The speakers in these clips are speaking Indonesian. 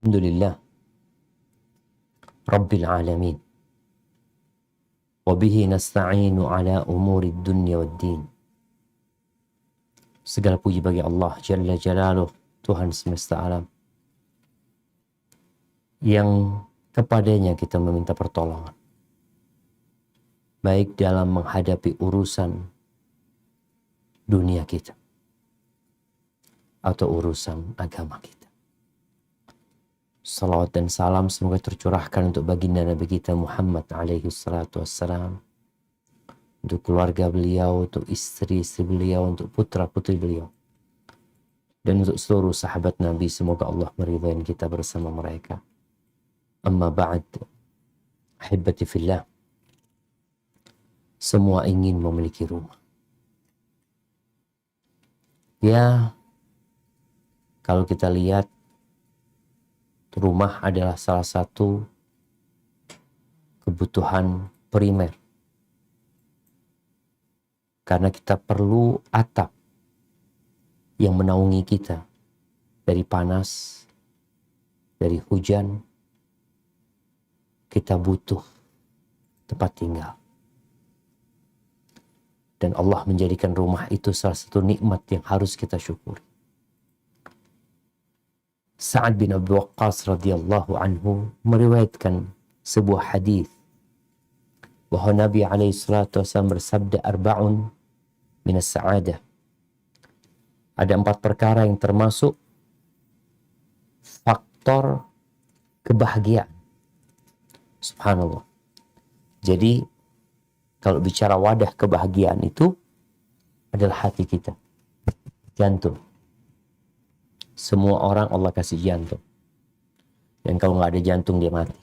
Alhamdulillah Rabbil Alamin. Wabihi nasta'inu ala umuri dunya wad din. Segala puji bagi Allah Jalla Jalaluh, Tuhan semesta alam, yang kepadanya kita meminta pertolongan, baik dalam menghadapi urusan dunia kita atau urusan agama kita. Salawat dan salam semoga tercurahkan untuk baginda Nabi kita Muhammad alaihi salatu wassalam, untuk keluarga beliau, untuk istri-istri beliau, untuk putra-putri beliau, dan untuk seluruh sahabat Nabi. Semoga Allah meridai kita bersama mereka. Amma ba'd, ahibati fillah, semua ingin memiliki rumah. Ya, kalau kita lihat, rumah adalah salah satu kebutuhan primer. Karena kita perlu atap yang menaungi kita dari panas, dari hujan. Kita butuh tempat tinggal. Dan Allah menjadikan rumah itu salah satu nikmat yang harus kita syukuri. Sa'ad bin Abi Waqqas radhiyallahu anhu meriwayatkan sebuah hadis bahwa Nabi alaihi salatu wasallam bersabda, arba'un minas sa'adah. Ada 4 perkara yang termasuk faktor kebahagiaan. Subhanallah. Jadi kalau bicara wadah kebahagiaan itu adalah hati kita, jantung. Semua orang Allah kasih jantung. Dan kalau nggak ada jantung dia mati.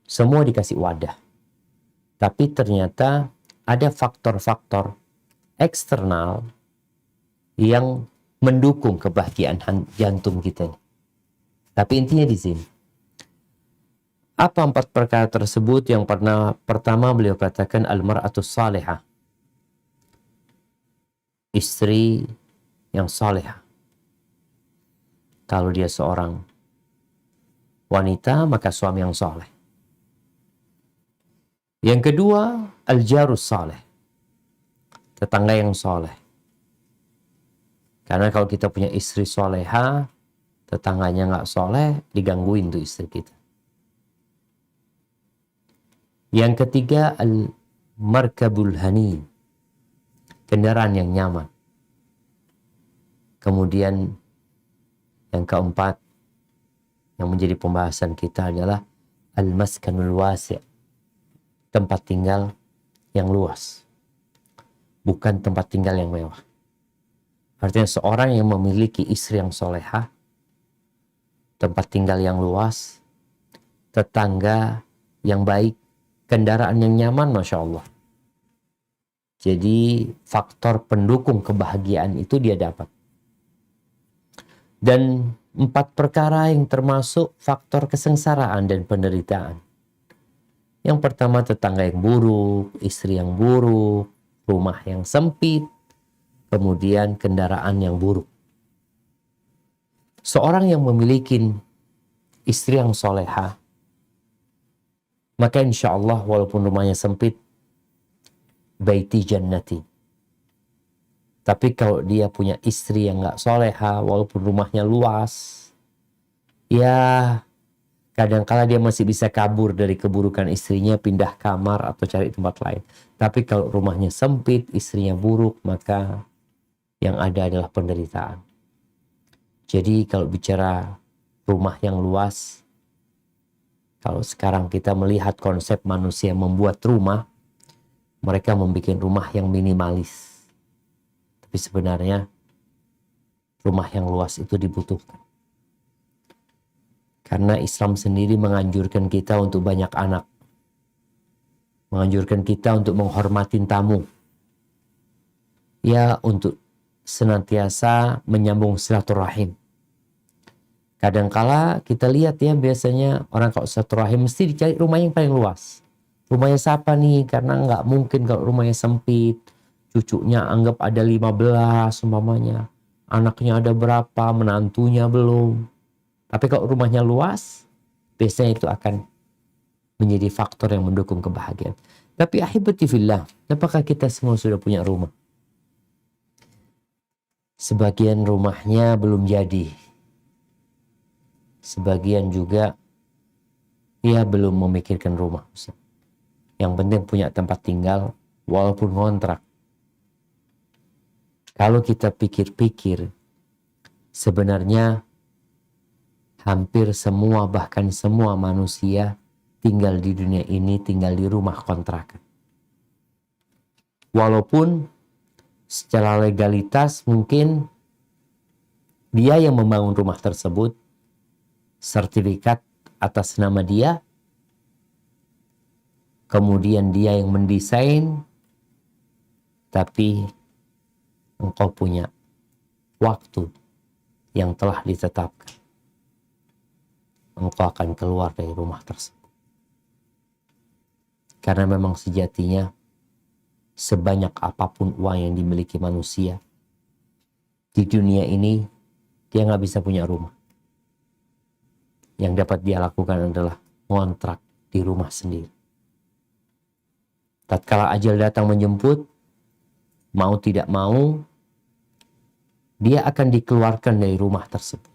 Semua dikasih wadah. Tapi ternyata ada faktor-faktor eksternal yang mendukung kebahagiaan jantung kita. Tapi intinya di sini. Apa 4 perkara tersebut? Yang pertama beliau katakan al-mar'atus salihah. Istri yang salihah. Kalau dia seorang wanita, maka suami yang soleh. Yang kedua, al-jarus saleh. Tetangga yang soleh. Karena kalau kita punya istri soleha, tetangganya nggak soleh, digangguin tuh istri kita. Yang ketiga, al-markabul hani. Kendaraan yang nyaman. Kemudian yang keempat, yang menjadi pembahasan kita adalah al-maskanul wasi'. Tempat tinggal yang luas. Bukan tempat tinggal yang mewah. Artinya seorang yang memiliki istri yang solehah, tempat tinggal yang luas, tetangga yang baik, kendaraan yang nyaman, Masya Allah. Jadi faktor pendukung kebahagiaan itu dia dapat. Dan 4 perkara yang termasuk faktor kesengsaraan dan penderitaan. Yang pertama, tetangga yang buruk, istri yang buruk, rumah yang sempit, kemudian kendaraan yang buruk. Seorang yang memiliki istri yang soleha, maka insya Allah walaupun rumahnya sempit, baiti jannati. Tapi kalau dia punya istri yang gak soleha, walaupun rumahnya luas, ya kadang-kala dia masih bisa kabur dari keburukan istrinya, pindah kamar atau cari tempat lain. Tapi kalau rumahnya sempit, istrinya buruk, maka yang ada adalah penderitaan. Jadi kalau bicara rumah yang luas, kalau sekarang kita melihat konsep manusia membuat rumah, mereka membuat rumah yang minimalis. Tapi sebenarnya rumah yang luas itu dibutuhkan. Karena Islam sendiri menganjurkan kita untuk banyak anak. Menganjurkan kita untuk menghormati tamu. Ya, untuk senantiasa menyambung silaturahim. Kadangkala kita lihat ya, biasanya orang kalau silaturahim mesti dicari rumah yang paling luas. Rumahnya siapa nih? Karena nggak mungkin kalau rumahnya sempit. Cucunya anggap ada 15 umpamanya. Anaknya ada berapa, menantunya belum. Tapi kalau rumahnya luas, biasanya itu akan menjadi faktor yang mendukung kebahagiaan. Tapi ahibati fillah, apakah kita semua sudah punya rumah? Sebagian rumahnya belum jadi. Sebagian juga ia belum memikirkan rumah. Yang penting punya tempat tinggal walaupun ngontrak. Kalau kita pikir-pikir, sebenarnya hampir semua, bahkan semua manusia tinggal di dunia ini, tinggal di rumah kontrakan. Walaupun secara legalitas mungkin dia yang membangun rumah tersebut, sertifikat atas nama dia, kemudian dia yang mendesain, tapi engkau punya waktu yang telah ditetapkan. Engkau akan keluar dari rumah tersebut. Karena memang sejatinya sebanyak apapun uang yang dimiliki manusia, di dunia ini dia nggak bisa punya rumah. Yang dapat dia lakukan adalah ngontrak di rumah sendiri. Tatkala ajal datang menjemput, mau tidak mau, dia akan dikeluarkan dari rumah tersebut.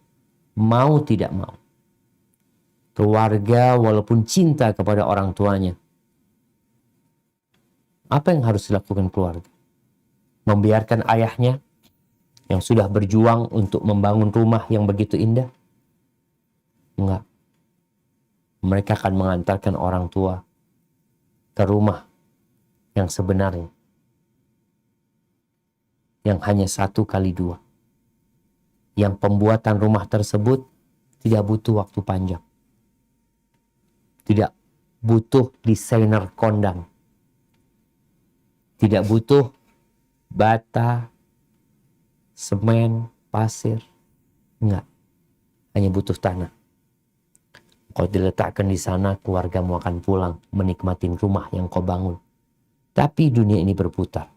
Mau tidak mau. Keluarga walaupun cinta kepada orang tuanya, apa yang harus dilakukan keluarga? Membiarkan ayahnya yang sudah berjuang untuk membangun rumah yang begitu indah? Enggak. Mereka akan mengantarkan orang tua ke rumah yang sebenarnya, yang hanya 1x2. Yang pembuatan rumah tersebut tidak butuh waktu panjang. Tidak butuh desainer kondang. Tidak butuh bata, semen, pasir. Enggak. Hanya butuh tanah. Kau diletakkan di sana, keluargamu akan pulang menikmati rumah yang kau bangun. Tapi dunia ini berputar.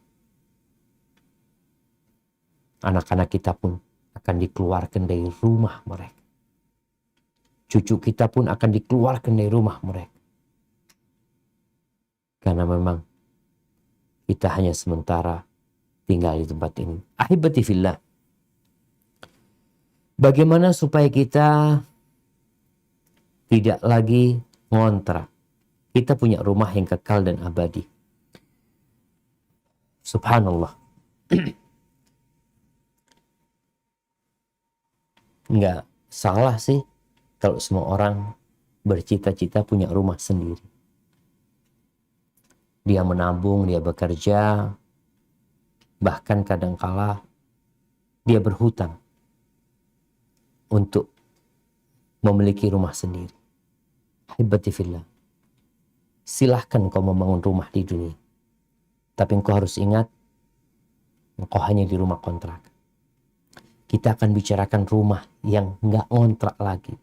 Anak-anak kita pun akan dikeluarkan dari rumah mereka. Cucu kita pun akan dikeluarkan dari rumah mereka. Karena memang kita hanya sementara tinggal di tempat ini. Ahibati fillah. Bagaimana supaya kita tidak lagi ngontrak? Kita punya rumah yang kekal dan abadi. Subhanallah. Enggak salah sih kalau semua orang bercita-cita punya rumah sendiri. Dia menabung, dia bekerja, bahkan kadangkala dia berhutang untuk memiliki rumah sendiri. Ahibati fillah. Silahkan kau membangun rumah di dunia. Tapi engkau harus ingat, engkau hanya di rumah kontrak. Kita akan bicarakan rumah yang enggak ngontrak lagi.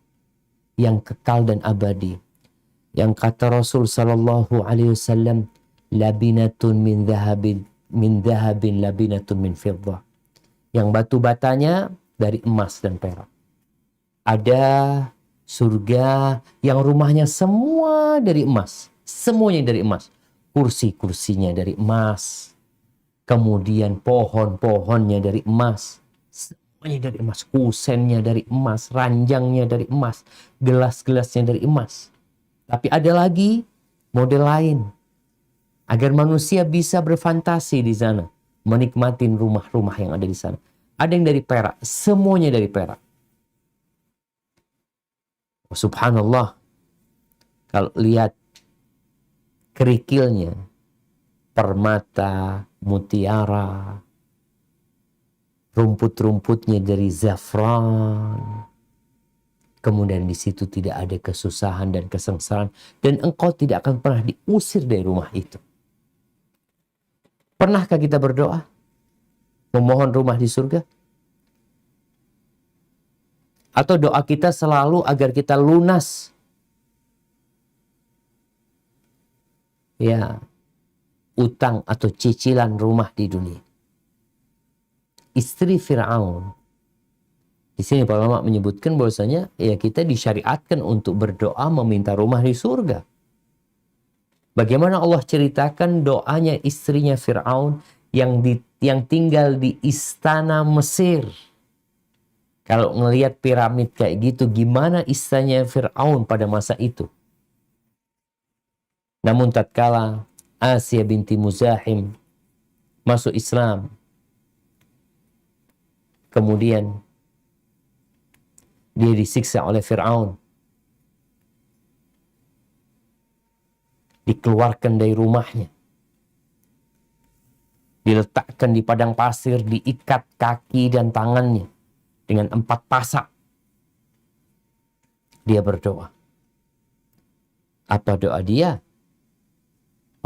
Yang kekal dan abadi. Yang kata Rasul sallallahu alaihi wasallam, labinatun min dhahabin labinatun min fiddah. Yang batu batanya dari emas dan perak. Ada surga yang rumahnya semua dari emas. Semuanya dari emas. Kursi-kursinya dari emas. Kemudian pohon-pohonnya dari emas. Semuanya dari emas. Kusennya dari emas. Ranjangnya dari emas. Gelas-gelasnya dari emas. Tapi ada lagi model lain. Agar manusia bisa berfantasi di sana. Menikmati rumah-rumah yang ada di sana. Ada yang dari perak. Semuanya dari perak. Subhanallah. Kalau lihat kerikilnya. Permata, mutiara. Rumput-rumputnya dari zafran. Kemudian di situ tidak ada kesusahan dan kesengsaraan. Dan engkau tidak akan pernah diusir dari rumah itu. Pernahkah kita berdoa? Memohon rumah di surga? Atau doa kita selalu agar kita lunas? Ya, utang atau cicilan rumah di dunia. Istri Fir'aun Di sini para ulama menyebutkan bahwasanya ya kita disyariatkan untuk berdoa meminta rumah di surga. Bagaimana Allah ceritakan doanya istrinya Fir'aun yang tinggal di istana Mesir. Kalau ngelihat piramid kayak gitu, gimana istananya Fir'aun pada masa itu? Namun tatkala Asia binti Muzahim masuk Islam, kemudian dia disiksa oleh Fir'aun, dikeluarkan dari rumahnya, diletakkan di padang pasir, diikat kaki dan tangannya dengan 4 pasak. Dia berdoa. Apa doa dia?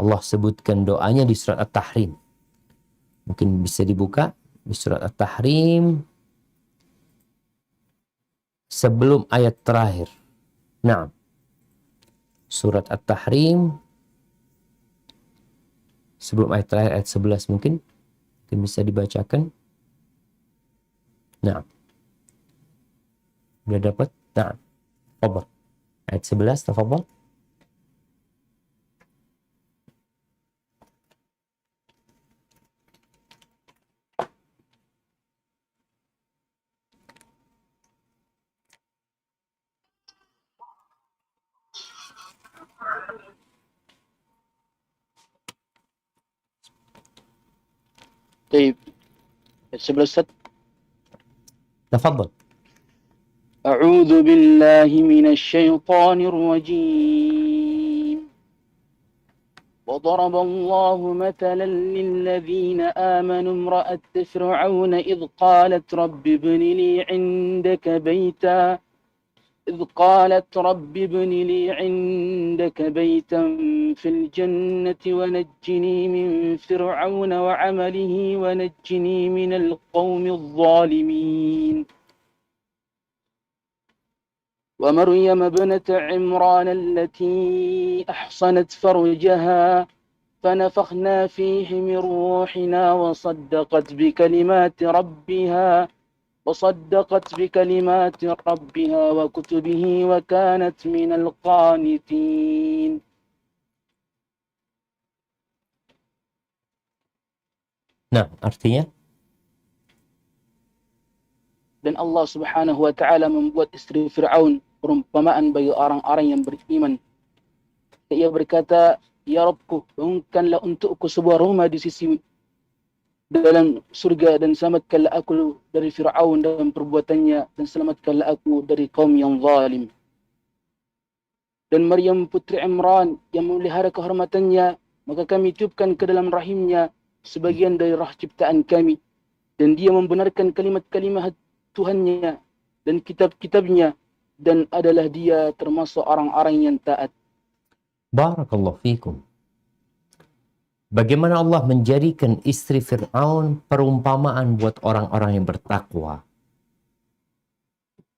Allah sebutkan doanya di surat At-Tahrim. Mungkin bisa dibuka di surat At-Tahrim sebelum ayat terakhir. Nah, surat At-Tahrim sebelum ayat terakhir, ayat 11 mungkin bisa dibacakan. Nah, udah dapat? Nah, tafadhal. Ayat 11, tafadhal. طيب 11 تفضل. أعوذ بالله من الشيطان الرجيم وضرب الله مثلا للذين آمنوا امرأة فرعون إذ قالت رب ابن لي عندك بيتا في الجنة ونجني من فرعون وعمله ونجني من القوم الظالمين ومريم ابنة عمران التي أحصنت فرجها فنفخنا فيه من روحنا وصدقت بكلمات ربها وكتبه وكانت من القانتين. Nah, artinya? Dan Allah Subhanahu wa Ta'ala membuat istri Fir'aun perumpamaan bagi orang-orang yang beriman. Ia berkata, Ya Rabbku, bangunkanlah untukku sebuah rumah di sisi dalam surga dan selamatkanlah aku dari Fir'aun dan perbuatannya dan selamatkanlah aku dari kaum yang zalim. Dan Maryam putri Imran yang memelihara kehormatannya, maka kami tiupkan ke dalam rahimnya sebagian dari rah ciptaan kami. Dan dia membenarkan kalimat-kalimat Tuhannya dan kitab-kitabnya dan adalah dia termasuk orang-orang yang taat. Barakallahu fikum. Bagaimana Allah menjadikan istri Fir'aun perumpamaan buat orang-orang yang bertakwa.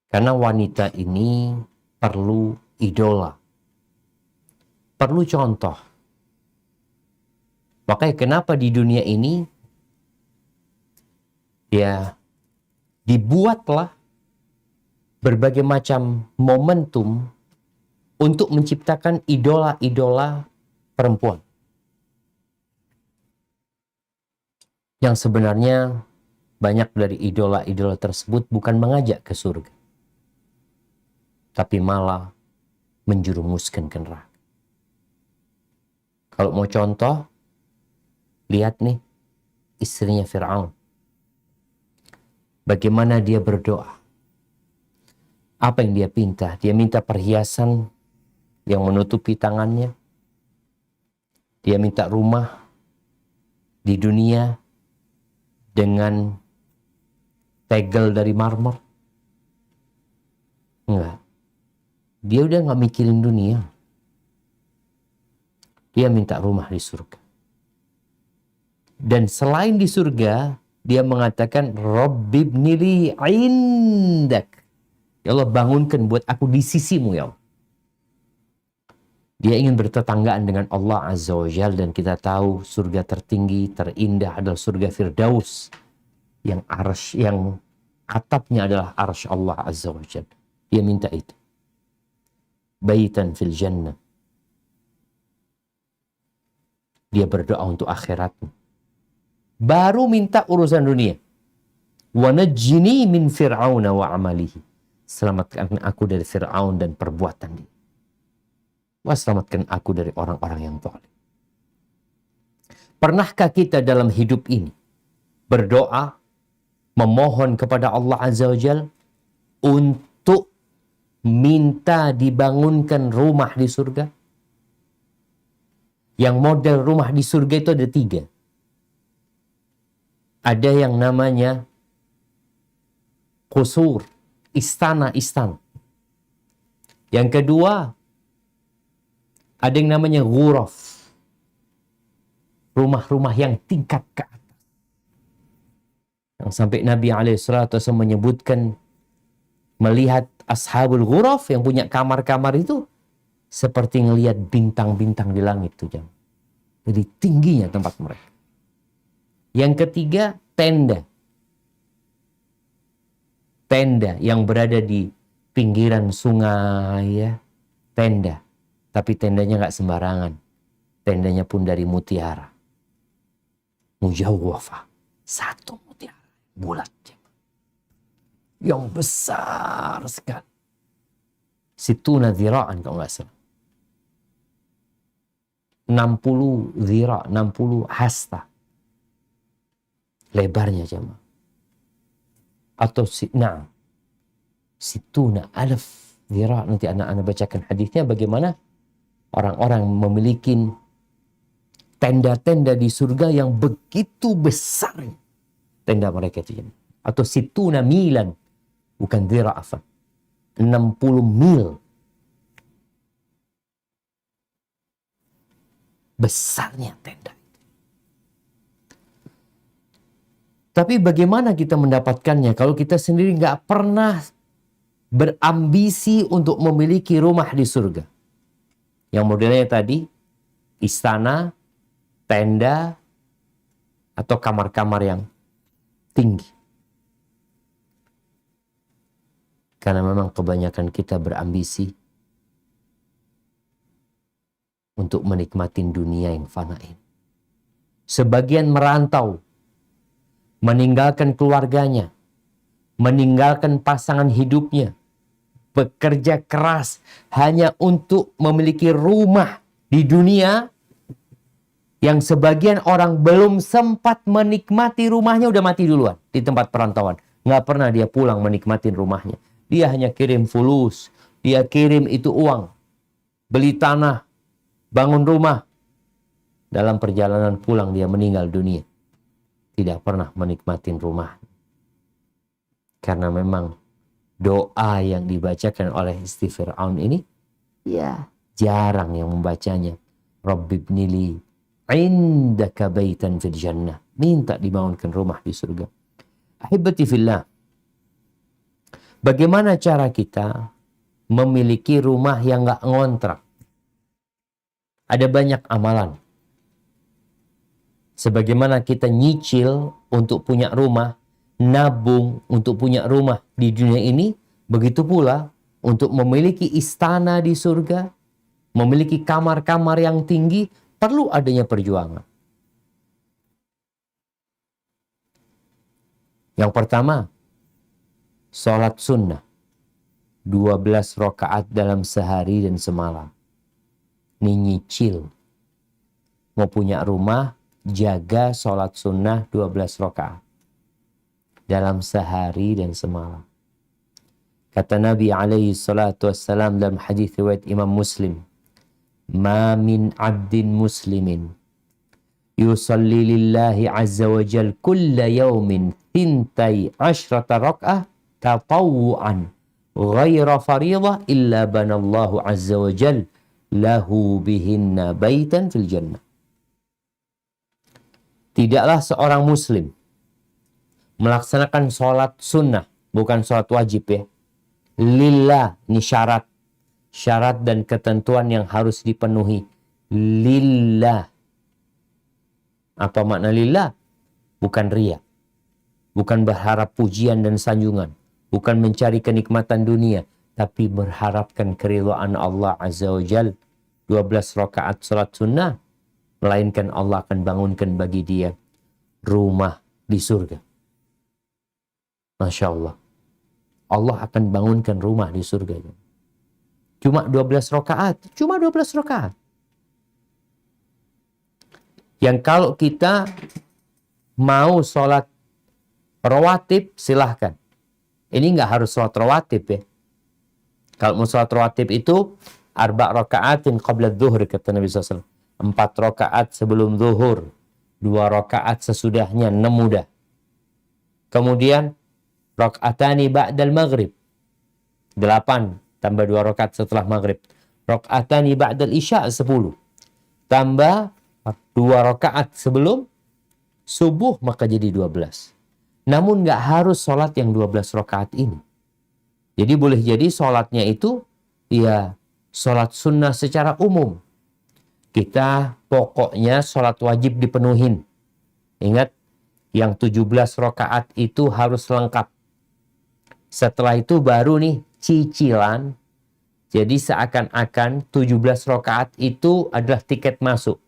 Karena wanita ini perlu idola. Perlu contoh. Makanya kenapa di dunia ini ya dibuatlah berbagai macam momentum untuk menciptakan idola-idola perempuan. Yang sebenarnya banyak dari idola-idola tersebut bukan mengajak ke surga, tapi malah menjerumuskan ke neraka. Kalau mau contoh, lihat nih istrinya Fir'aun. Bagaimana dia berdoa. Apa yang dia minta? Dia minta perhiasan yang menutupi tangannya. Dia minta rumah di dunia dengan tegel dari marmer. Enggak. Dia udah gak mikirin dunia. Dia minta rumah di surga. Dan selain di surga, dia mengatakan, Rabbibnili indak. Ya Allah, bangunkan buat aku di sisimu ya Allah. Dia ingin bertetanggaan dengan Allah Azza wa Jalla, dan kita tahu surga tertinggi, terindah adalah surga Firdaus. Yang arsy, yang Atapnya adalah arsy Allah Azza wa Jalla. Dia minta itu. Baitan fil jannah. Dia berdoa untuk akhiratnya. Baru minta urusan dunia. Wa najjini min fir'auna wa amalihi. Selamatkan aku dari Fir'aun dan perbuatan dia. Wa selamatkan aku dari orang-orang yang zalim. Pernahkah kita dalam hidup ini berdoa, memohon kepada Allah Azza wa Jalla untuk minta dibangunkan rumah di surga? Yang model rumah di surga itu ada 3. Ada yang namanya qusur, istana-istana. Yang kedua, ada yang namanya ghuraf, rumah-rumah yang tingkat ke atas. Yang sampai Nabi SAW menyebutkan melihat ashabul ghuraf yang punya kamar-kamar itu seperti ngelihat bintang-bintang di langit tuh, jam. Jadi tingginya tempat mereka. Yang ketiga, tenda. Tenda yang berada di pinggiran sungai, ya. Tenda. Tapi tendanya nggak sembarangan. Tendanya pun dari mutiara. Mujawwafah. 1 mutiara. Bulat. Yang besar sekali. Situna dhira'an kalau nggak salah. 60 dhira', 60 hasta. Lebarnya jemaah. Atau situna alaf dhira'. Nanti anak-anak bacakan hadisnya bagaimana orang-orang memiliki tenda-tenda di surga yang begitu besar. Tenda mereka itu jemaah. Atau situna milan. Bukan dhira'afan. 60 mil. Besarnya tenda. Tapi bagaimana kita mendapatkannya kalau kita sendiri nggak pernah berambisi untuk memiliki rumah di surga? Yang modelnya tadi, istana, tenda, atau kamar-kamar yang tinggi. Karena memang kebanyakan kita berambisi untuk menikmati dunia yang fana ini. Sebagian merantau, meninggalkan keluarganya, meninggalkan pasangan hidupnya, bekerja keras hanya untuk memiliki rumah di dunia yang sebagian orang belum sempat menikmati rumahnya udah mati duluan di tempat perantauan. Nggak pernah dia pulang menikmati rumahnya. Dia hanya kirim fulus, dia kirim itu uang, beli tanah, bangun rumah. Dalam perjalanan pulang dia meninggal dunia. Tidak pernah menikmati rumah. Karena memang doa yang dibacakan oleh istri Fir'aun ini, ya jarang yang membacanya. Rabbibnili indaka baitan fil jannah. Minta dibangunkan rumah di surga. Ahibati fillah. Bagaimana cara kita memiliki rumah yang nggak ngontrak? Ada banyak amalan. Sebagaimana kita nyicil untuk punya rumah, nabung untuk punya rumah di dunia ini, begitu pula untuk memiliki istana di surga, memiliki kamar-kamar yang tinggi, perlu adanya perjuangan. Yang pertama, sholat sunnah 12 rakaat dalam sehari dan semalam. Ini nyicil. Mau punya rumah, jaga sholat sunnah 12 rakaat dalam sehari dan semalam. Kata Nabi alaihi salatu wassalam dalam hadis riwayat Imam Muslim, "Ma min 'abdin muslimin yusalli lillahi azza wa jal kulla yawmin 12 rak'ah tatawu'an ghaira fariḍah illa banallahu azza wa jal lahu bihinna baitan fil jannah." Tidaklah seorang muslim melaksanakan sholat sunnah, bukan sholat wajib ya. Lillah, ini syarat. Syarat dan ketentuan yang harus dipenuhi. Lillah. Apa makna lillah? Bukan riya. bukan berharap pujian dan sanjungan, bukan mencari kenikmatan dunia, tapi berharapkan keridhaan Allah Azza wa Jal. 12 rakaat salat sunnah, melainkan Allah akan bangunkan bagi dia rumah di surga. Masya Allah. Allah akan bangunkan rumah di surga. Cuma 12 rakaat. Cuma 12 rakaat. Yang kalau kita mau sholat rawatib, silahkan. Ini nggak harus sholat rawatib ya. Kalau mau sholat rawatib itu, 4 rakaatin qabla dhuhr, kata Nabi SAW. 4 rakaat sebelum zuhur. 2 rakaat sesudahnya, 6 mudah. Kemudian, rakaatani ba'dal maghrib. 8 tambah 2 rakaat setelah maghrib. Rakaatani ba'dal isya 10. Tambah 2 rakaat sebelum subuh, maka jadi 12. Namun nggak harus sholat yang 12 rakaat ini. Jadi boleh jadi sholatnya itu ya sholat sunnah secara umum. Kita pokoknya sholat wajib dipenuhin. Ingat, yang 17 rakaat itu harus lengkap. Setelah itu baru nih cicilan. Jadi seakan-akan 17 rakaat itu adalah tiket masuk.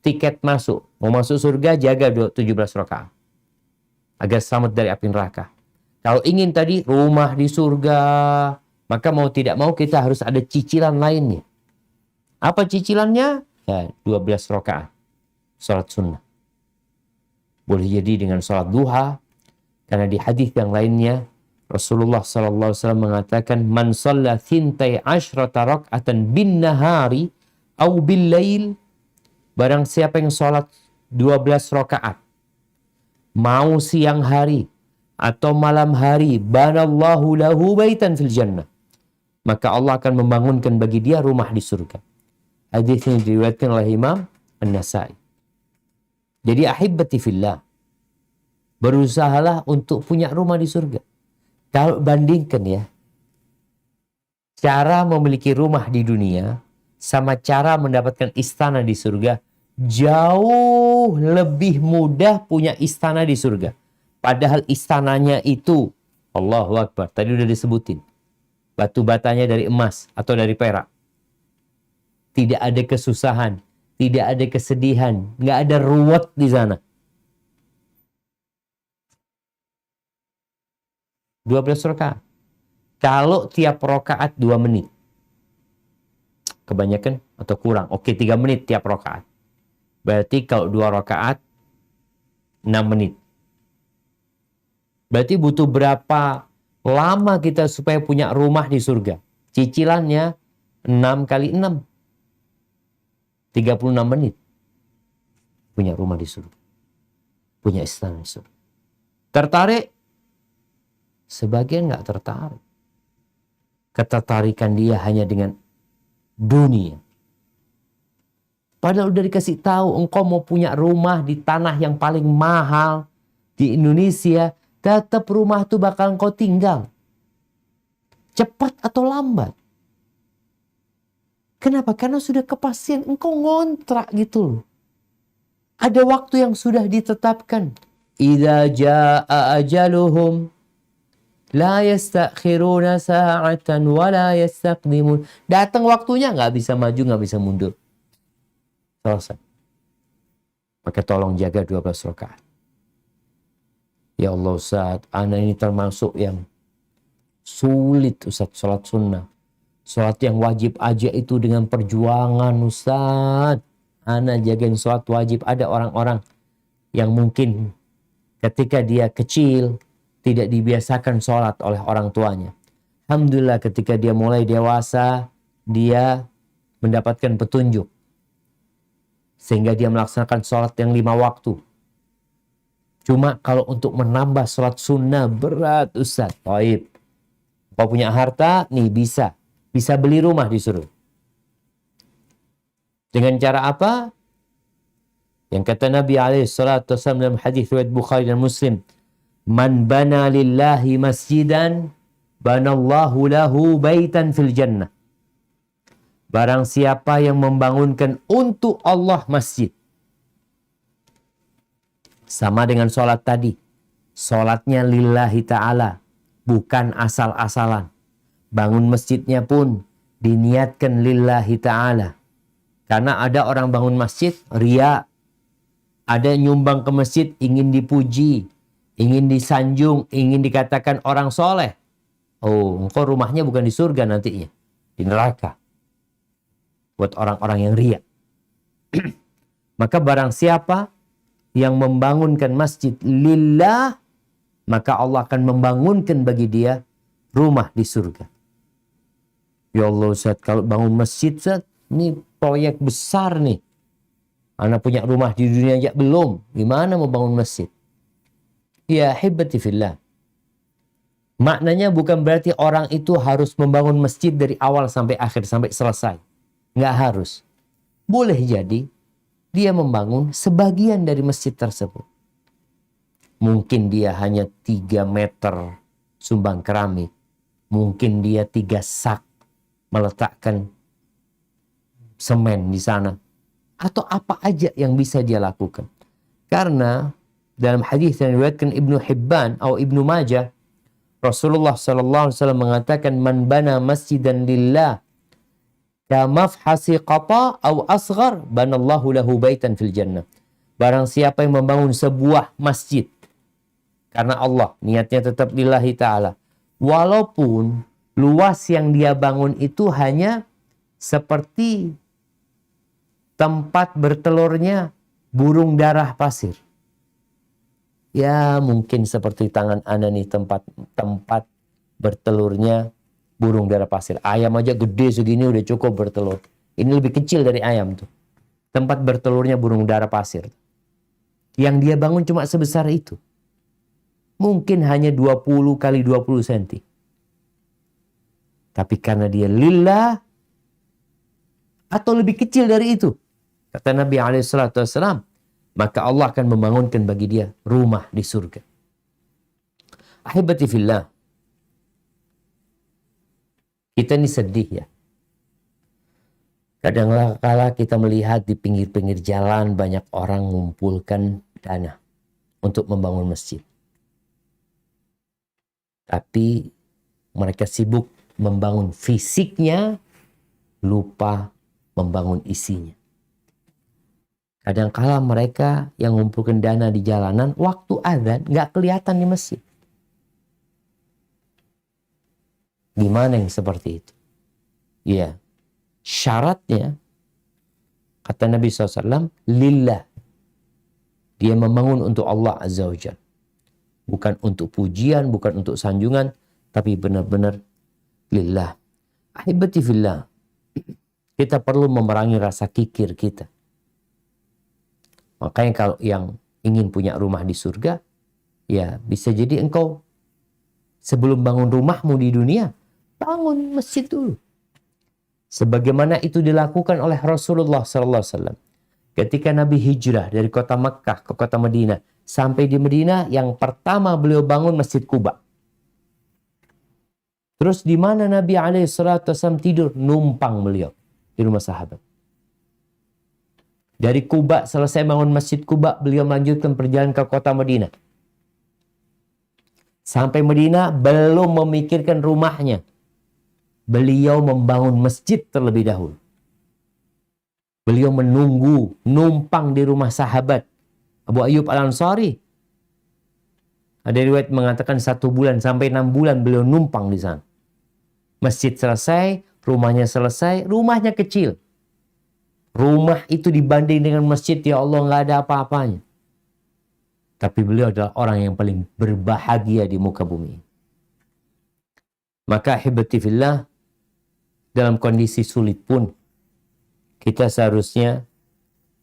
Tiket masuk. Mau masuk surga, jaga 17 rakaat. Agar selamat dari api neraka. Kalau ingin tadi rumah di surga, maka mau tidak mau kita harus ada cicilan lainnya. Apa cicilannya? Ya, 12 rakaat. Salat sunnah. Boleh jadi dengan salat duha. Karena di hadis yang lainnya, Rasulullah SAW mengatakan, Man shalla thintai ashrata rak'atan bin nahari au bil lail. Barang siapa yang salat 12 rakaat. Mau siang hari atau malam hari, banallahu lahu baitan fil jannah. Maka Allah akan membangunkan bagi dia rumah di surga. Hadis ini diriwayatkan oleh Imam An-Nasai. Jadi ahibbati fillah, berusahalah untuk punya rumah di surga. Kalau bandingkan ya, cara memiliki rumah di dunia sama cara mendapatkan istana di surga, jauh lebih mudah punya istana di surga. Padahal istananya itu, Allahu Akbar, tadi udah disebutin, batu batanya dari emas atau dari perak. Tidak ada kesusahan, tidak ada kesedihan, nggak ada ruwet di sana. 12 rakaat. Kalau tiap rakaat 2 menit. Kebanyakan atau kurang? Oke, 3 menit tiap rakaat. Berarti kalau 2 rakaat 6 menit. Berarti butuh berapa lama kita supaya punya rumah di surga? Cicilannya 6 kali 6. 36 menit. Punya rumah di surga. Punya istana di surga. Tertarik? Sebagian nggak tertarik. Ketertarikan dia hanya dengan dunia. Padahal udah dikasih tahu, engkau mau punya rumah di tanah yang paling mahal di Indonesia, tetap rumah itu bakal engkau tinggal. Cepat atau lambat. Kenapa? Karena sudah kepastian engkau ngontrak gitu loh. Ada waktu yang sudah ditetapkan. Idza jaa ajaluhum la yastakhiruna sa'atan wa la yastaqdimun. Datang waktunya nggak bisa maju, nggak bisa mundur. Selesai. Maka tolong jaga 12 rakaat. Ya Allah Ustaz, ana ini termasuk yang sulit Ustaz salat sunnah. Salat yang wajib aja itu dengan perjuangan Ustaz. Ana jagain salat wajib. Ada orang-orang yang mungkin ketika dia kecil tidak dibiasakan salat oleh orang tuanya. Alhamdulillah ketika dia mulai dewasa, dia mendapatkan petunjuk. Sehingga dia melaksanakan salat yang 5 waktu. Cuma kalau untuk menambah salat sunnah berat Ustaz. Taib. Kau punya harta, nih bisa. Bisa beli rumah disuruh. Dengan cara apa? Yang kata Nabi SAW dalam hadis riwayat Bukhari dan Muslim. Man bana lillahi masjidan, banallahu lahu baitan fil jannah. Barang siapa yang membangunkan untuk Allah masjid. Sama dengan sholat tadi. Sholatnya lillahi ta'ala, bukan asal-asalan. Bangun masjidnya pun diniatkan lillahi ta'ala. Karena ada orang bangun masjid, ria. Ada nyumbang ke masjid, ingin dipuji, ingin disanjung, ingin dikatakan orang soleh. Oh, engkau rumahnya bukan di surga nantinya, di neraka. Buat orang-orang yang ria. Maka barang siapa yang membangunkan masjid lillah, maka Allah akan membangunkan bagi dia rumah di surga. Ya Allah Ustaz, kalau bangun masjid Ustaz, ini proyek besar nih. Anak punya rumah di dunia aja belum. Gimana mau bangun masjid? Ya hibbati fillah. Maknanya bukan berarti orang itu harus membangun masjid dari awal sampai akhir, sampai selesai. Nggak harus. Boleh jadi dia membangun sebagian dari masjid tersebut. Mungkin dia hanya 3 meter sumbang keramik. Mungkin dia 3 sak meletakkan semen di sana. Atau apa aja yang bisa dia lakukan. Karena dalam hadis yang diriwayatkan Ibnu Hibban atau Ibnu Majah, Rasulullah SAW mengatakan, man bana masjidan lillah kamafhasi qata aw asghar banallahu lahu baitan fil jannah. Barang siapa yang membangun sebuah masjid karena Allah, niatnya tetap lillahi ta'ala. Walaupun luas yang dia bangun itu hanya seperti tempat bertelurnya burung darah pasir. Ya mungkin seperti tangan Anda nih, tempat bertelurnya burung darah pasir. Ayam aja gede segini udah cukup bertelur. Ini lebih kecil dari ayam tuh. Tempat bertelurnya burung darah pasir. Yang dia bangun cuma sebesar itu. Mungkin hanya 20 kali 20 cm. Tapi karena dia lillah, atau lebih kecil dari itu, kata Nabi SAW, maka Allah akan membangunkan bagi dia rumah di surga. Ahibati fillah. Kita ini sedih ya. Kadang-kala kita melihat di pinggir-pinggir jalan banyak orang mengumpulkan dana untuk membangun masjid. Tapi mereka sibuk membangun fisiknya, lupa membangun isinya. Kadang-kala mereka yang mengumpulkan dana di jalanan, waktu azan nggak kelihatan di masjid. Gimana yang seperti itu? Ya, syaratnya, kata Nabi SAW, lillah. Dia membangun untuk Allah Azza wa Jalla. Bukan untuk pujian, bukan untuk sanjungan, tapi benar-benar lillah. Ahibati fillah. Kita perlu memerangi rasa kikir kita. Makanya kalau yang ingin punya rumah di surga, ya bisa jadi engkau sebelum bangun rumahmu di dunia, bangun masjid dulu. Sebagaimana itu dilakukan oleh Rasulullah SAW. Ketika Nabi hijrah dari kota Makkah ke kota Madinah, sampai di Madinah yang pertama beliau bangun Masjid Quba. Terus di mana Nabi SAW tidur? Numpang beliau di rumah sahabat. Dari Quba, selesai bangun Masjid Quba, beliau melanjutkan perjalanan ke kota Madinah. Sampai Madinah, belum memikirkan rumahnya. Beliau membangun masjid terlebih dahulu. Beliau menunggu, numpang di rumah sahabat Abu Ayyub Al-Ansari. Ada riwayat mengatakan 1 bulan sampai 6 bulan beliau numpang di sana. Masjid selesai, rumahnya selesai, rumahnya kecil. Rumah itu dibanding dengan masjid, ya Allah, nggak ada apa-apanya. Tapi beliau adalah orang yang paling berbahagia di muka bumi. Maka hibati fillah, dalam kondisi sulit pun, kita seharusnya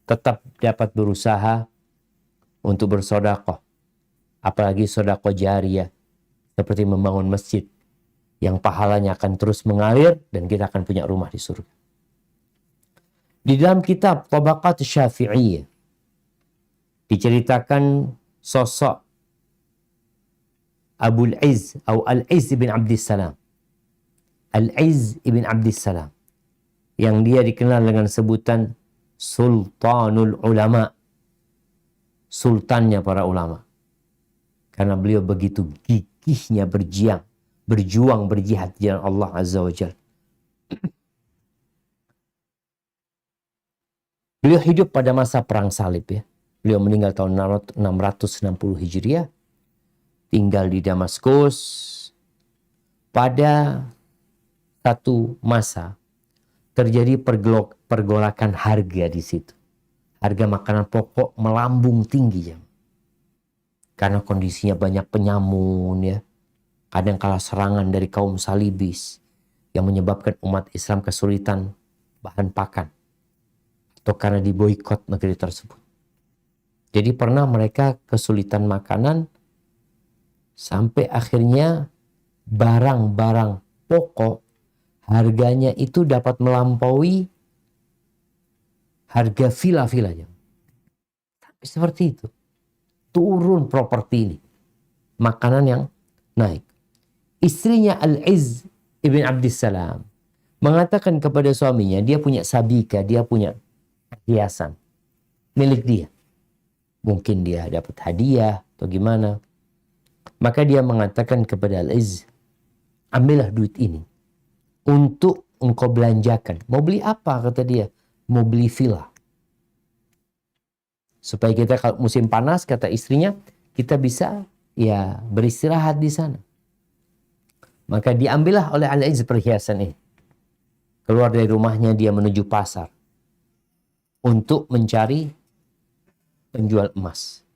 tetap dapat berusaha untuk bersedekah. Apalagi sedekah jariyah, seperti membangun masjid, yang pahalanya akan terus mengalir dan kita akan punya rumah di surga. Di dalam kitab Tabaqat Syafi'iyah diceritakan sosok Abul Izz atau Al-Izz ibn Abdissalam. Al-Izz ibn Abdissalam, yang dia dikenal dengan sebutan Sultanul Ulama, sultannya para ulama. Karena beliau begitu gigihnya berjuang berjihad di jalan Allah Azza wa Jalla. Beliau hidup pada masa perang salib ya. Beliau meninggal tahun 660 Hijriah. Tinggal di Damaskus. Pada satu masa terjadi pergolakan harga di situ. Harga makanan pokok melambung tinggi ya. Karena kondisinya banyak penyamun ya. Kadang kala serangan dari kaum salibis yang menyebabkan umat Islam kesulitan bahan pakan. Atau karena diboikot negeri tersebut. Jadi pernah mereka kesulitan makanan sampai akhirnya barang-barang pokok harganya itu dapat melampaui harga villa-villanya. Seperti itu. Turun properti ini. Makanan yang naik. Istrinya Al-Izz ibn Abdissalam mengatakan kepada suaminya, dia punya sabika, dia punya hiasan milik dia. Mungkin dia dapat hadiah atau gimana. Maka dia mengatakan kepada Al-Izz, ambillah duit ini untuk engkau belanjakan. Mau beli apa kata dia? Mau beli villa. Supaya kita kalau musim panas kata istrinya, kita bisa ya beristirahat di sana. Maka diambillah oleh Al-Izz perhiasan ini. Keluar dari rumahnya dia menuju pasar untuk mencari penjual emas.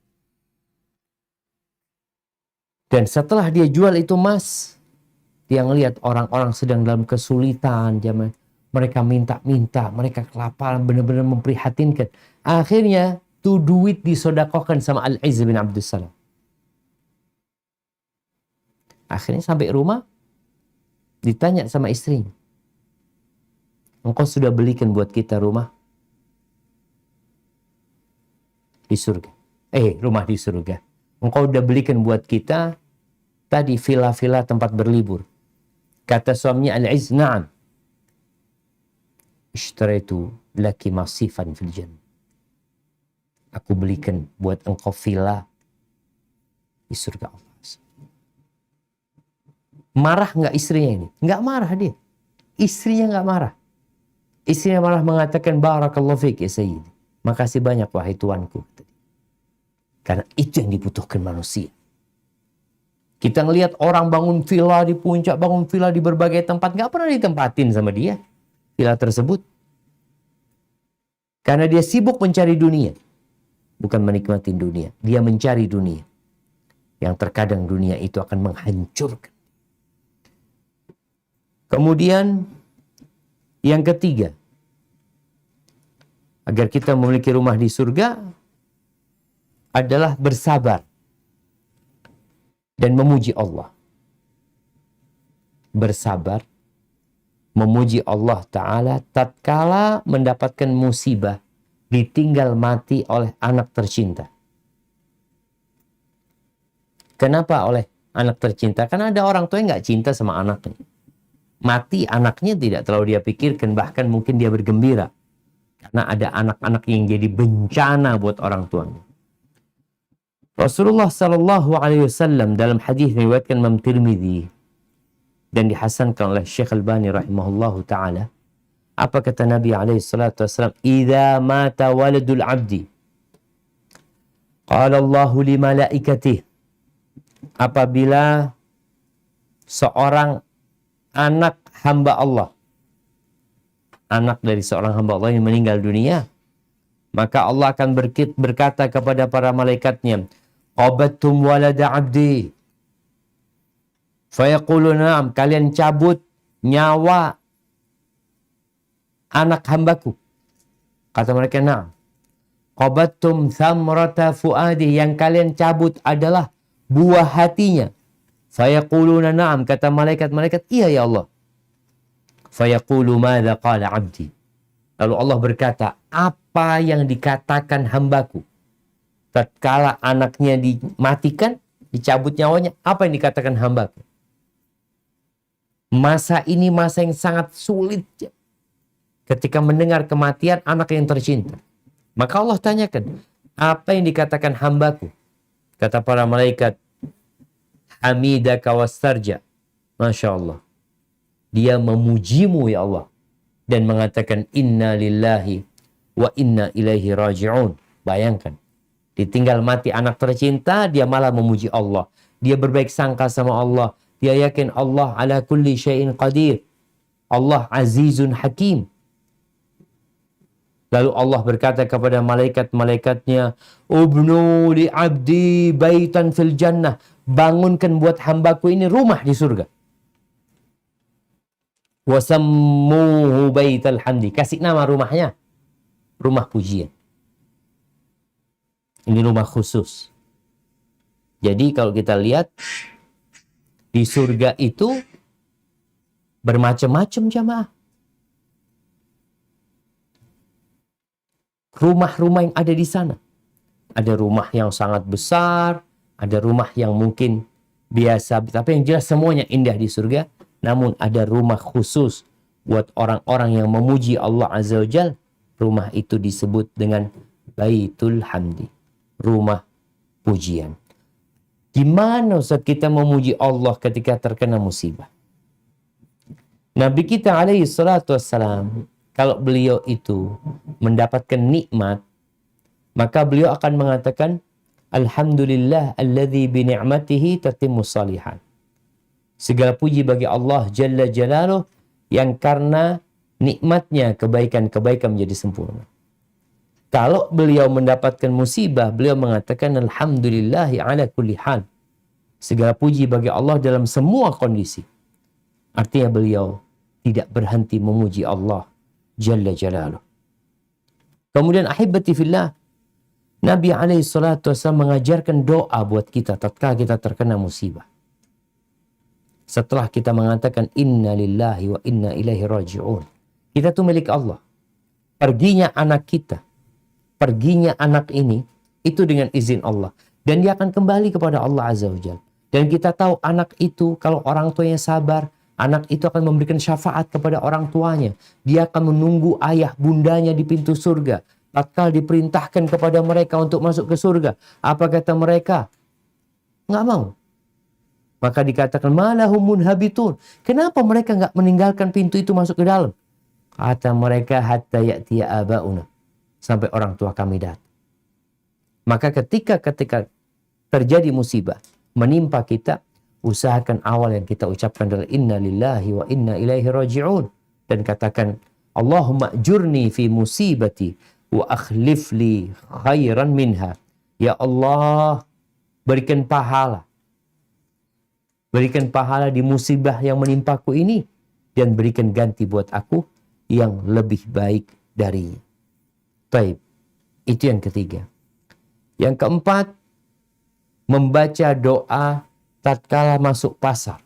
Dan setelah dia jual itu emas, dia ngelihat orang-orang sedang dalam kesulitan, mereka minta-minta, mereka kelaparan, benar-benar memprihatinkan. Akhirnya tuh duit disodakohkan sama Al-Izz bin Abdussalam. Akhirnya sampai rumah, ditanya sama istrinya, engkau sudah belikan buat kita rumah di surga. Rumah di surga. Engkau udah belikan buat kita tadi villa-villa tempat berlibur. Kata suaminya Al-Izz, na'am. Ishtaraitu laki masifan fil jannah. Aku belikan buat engkau villa di surga Allah. Marah nggak istrinya ini? Nggak marah dia. Istrinya nggak marah. Istrinya malah mengatakan, barakallahu fiik ya sayyidi. Makasih banyak wahai tuanku. Karena itu yang dibutuhkan manusia. Kita ngelihat orang bangun villa di puncak, bangun villa di berbagai tempat. Nggak pernah ditempatin sama dia. Villa tersebut. Karena dia sibuk mencari dunia. Bukan menikmati dunia. Dia mencari dunia. Yang terkadang dunia itu akan menghancurkan. Kemudian yang ketiga. Agar kita memiliki rumah di surga adalah bersabar dan memuji Allah. Bersabar, memuji Allah Ta'ala tatkala mendapatkan musibah, ditinggal mati oleh anak tercinta. Kenapa oleh anak tercinta? Karena ada orang tua yang nggak cinta sama anaknya. Mati anaknya tidak terlalu dia pikirkan, bahkan mungkin dia bergembira. Karena ada anak-anak yang jadi bencana buat orang tuanya. Rasulullah Sallallahu Alaihi Wasallam dalam hadis yang diriwayatkan Imam Tirmidzi dan dihasankan oleh Syekh Albani rahimahullahu taala, apa kata Nabi alaihi salatu wasallam, "Idza mata waladul 'abdi, qala Allahu li malaikatihi," apabila seorang anak hamba Allah, anak dari seorang hamba Allah yang meninggal dunia, maka Allah akan berkata kepada para malaikatnya, qabattum walada abdi. Fayaqulu na'am, kalian cabut nyawa anak hambaku. Kata mereka, na'am. Qabattum thamrata fuadi, yang kalian cabut adalah buah hatinya. Fayaquluna na'am, kata malaikat-malaikat, iya ya Allah. Fayaqulu madza qala abdi. Lalu Allah berkata, apa yang dikatakan hambaku? Tatkala anaknya dimatikan, dicabut nyawanya, apa yang dikatakan hambaku? Masa ini masa yang sangat sulit. Ketika mendengar kematian anak yang tercinta. Maka Allah tanyakan, apa yang dikatakan hambaku? Kata para malaikat, hamidaka wastarja. Masya Allah. Dia memujimu ya Allah. Dan mengatakan inna lillahi wa inna ilaihi raji'un. Bayangkan. Ditinggal mati anak tercinta, dia malah memuji Allah. Dia berbaik sangka sama Allah. Dia yakin Allah ala kulli syai'in qadir. Allah azizun hakim. Lalu Allah berkata kepada malaikat-malaikatnya, ubnu li abdi baitan fil jannah. Bangunkan buat hambaku ini rumah di surga. Wasammuhu baital hamdi. Kasih nama rumahnya. Rumah pujian. Ini rumah khusus. Jadi kalau kita lihat, di surga itu bermacam-macam jamaah. Rumah-rumah yang ada di sana. Ada rumah yang sangat besar, ada rumah yang mungkin biasa, tapi yang jelas semuanya indah di surga. Namun ada rumah khusus buat orang-orang yang memuji Allah Azza wa Jalla. Rumah itu disebut dengan Baitul Hamdi. Rumah pujian. Gimana Ustaz kita memuji Allah ketika terkena musibah? Nabi kita alaihi salatu wassalam, kalau beliau itu mendapatkan nikmat, maka beliau akan mengatakan, Alhamdulillah alladzi bi ni'matihi tatimmu salihan. Segala puji bagi Allah Jalla Jalaluh yang karena nikmatnya kebaikan-kebaikan menjadi sempurna. Kalau beliau mendapatkan musibah, beliau mengatakan Alhamdulillahi ala kulli hal. Segala puji bagi Allah dalam semua kondisi. Artinya beliau tidak berhenti memuji Allah Jalla Jalaluh. Kemudian ahibati fillah, Nabi SAW mengajarkan doa buat kita tatkala kita terkena musibah. Setelah kita mengatakan inna lillahi wa inna ilaihi raji'un. Kita tuh milik Allah. Perginya anak kita, perginya anak ini, itu dengan izin Allah. Dan dia akan kembali kepada Allah Azza wa Jalla. Dan kita tahu anak itu kalau orang tuanya sabar, anak itu akan memberikan syafaat kepada orang tuanya. Dia akan menunggu ayah bundanya di pintu surga. Tatkala diperintahkan kepada mereka untuk masuk ke surga. Apa kata mereka? Nggak mau. Maka dikatakan, malahum munhabitun. Kenapa mereka nggak meninggalkan pintu itu masuk ke dalam? Kata mereka, hatta ya'tiya aba'una. Sampai orang tua kami datang. Maka ketika terjadi musibah, menimpa kita, usahakan awal yang kita ucapkan adalah inna lillahi wa inna ilaihi raji'un. Dan katakan, Allahumma ajurni fi musibati wa akhlif li khairan minha. Ya Allah, berikan pahala. Berikan pahala di musibah yang menimpaku ini. Dan berikan ganti buat aku yang lebih baik darinya. Baik, itu yang ketiga. Yang keempat, membaca doa tatkala masuk pasar.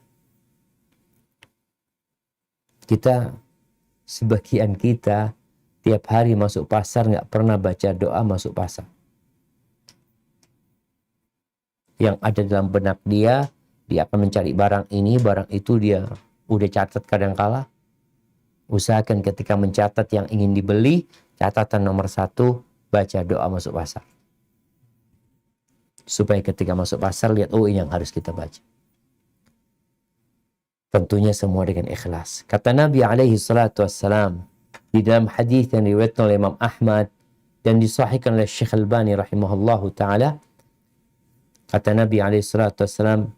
Sebagian kita tiap hari masuk pasar nggak pernah baca doa masuk pasar. Yang ada dalam benak dia akan mencari barang ini, barang itu dia udah catat kadangkala. Usahakan ketika mencatat yang ingin dibeli, catatan nomor 1, baca doa masuk pasar. Supaya ketika masuk pasar, lihat, oh ini yang harus kita baca. Tentunya semua dengan ikhlas. Kata Nabi alaihi salatu wassalam, di dalam hadis yang diriwayatkan oleh Imam Ahmad, dan disahihkan oleh Syekh Albani rahimahullahu ta'ala, kata Nabi alaihi salatu wassalam,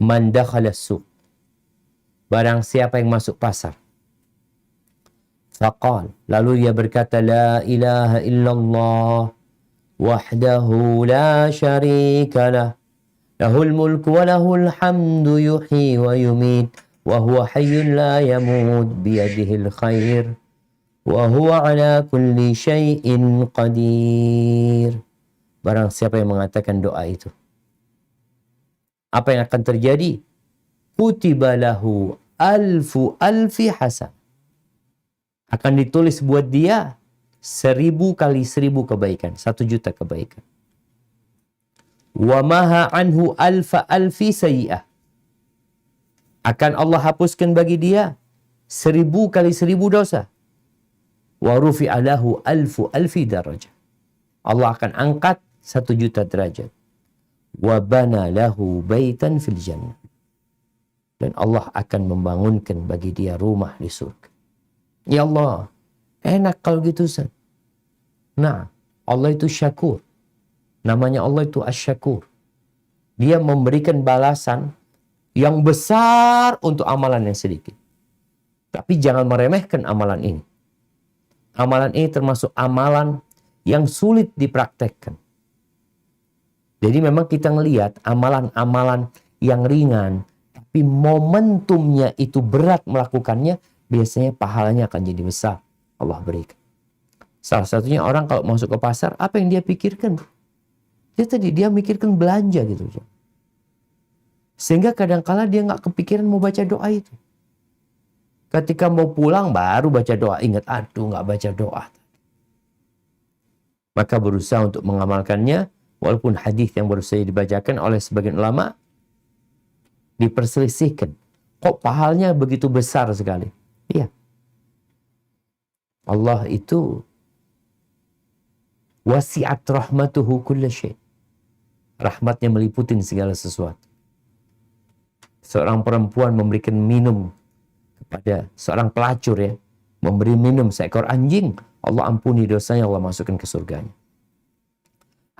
man dakhala suq, barang siapa yang masuk pasar, faqal, lalu dia berkata, la ilaha illallah wahdahu la syarika lah, lahul mulku wa lahul hamdu yuhyi wa yumit, wa huwa hayyun la yamut biyadihil khair, wa huwa ala kulli syai'in qadir. Barang siapa yang mengatakan doa itu, apa yang akan terjadi? Kutiba lahu alfi hasan. Akan ditulis buat dia 1000 kali 1000 kebaikan. 1.000.000 kebaikan. Wa maha anhu alfi sayyi'ah. Akan Allah hapuskan bagi dia 1000 kali 1000 dosa. Wa rufi'a lahu alfi darajah. Allah akan angkat 1.000.000 derajat. wa bana lahu baitan fil jannah. Dan Allah akan membangunkan bagi dia rumah di surga. Ya Allah, enak kalau gitu Ustaz. Nah, Allah itu syakur. Namanya Allah itu asy-syakur. Dia memberikan balasan yang besar untuk amalan yang sedikit. Tapi jangan meremehkan amalan ini. Amalan ini termasuk amalan yang sulit dipraktekkan. Jadi memang kita ngelihat amalan-amalan yang ringan, tapi momentumnya itu berat melakukannya, biasanya pahalanya akan jadi besar. Allah berikan. Salah satunya orang kalau masuk ke pasar, apa yang dia pikirkan? Dia mikirkan belanja gitu. Sehingga kadang-kala dia nggak kepikiran mau baca doa itu. Ketika mau pulang baru baca doa. Ingat, aduh nggak baca doa. Maka berusaha untuk mengamalkannya. Walaupun hadis yang baru saja dibacakan oleh sebagian ulama diperselisihkan. Kok pahalnya begitu besar sekali? Iya. Allah itu wasi'at rahmatuhu kulla syai'. Rahmatnya meliputi segala sesuatu. Seorang perempuan memberikan minum kepada seorang pelacur ya, memberi minum seekor anjing, Allah ampuni dosanya, Allah masukkan ke surganya.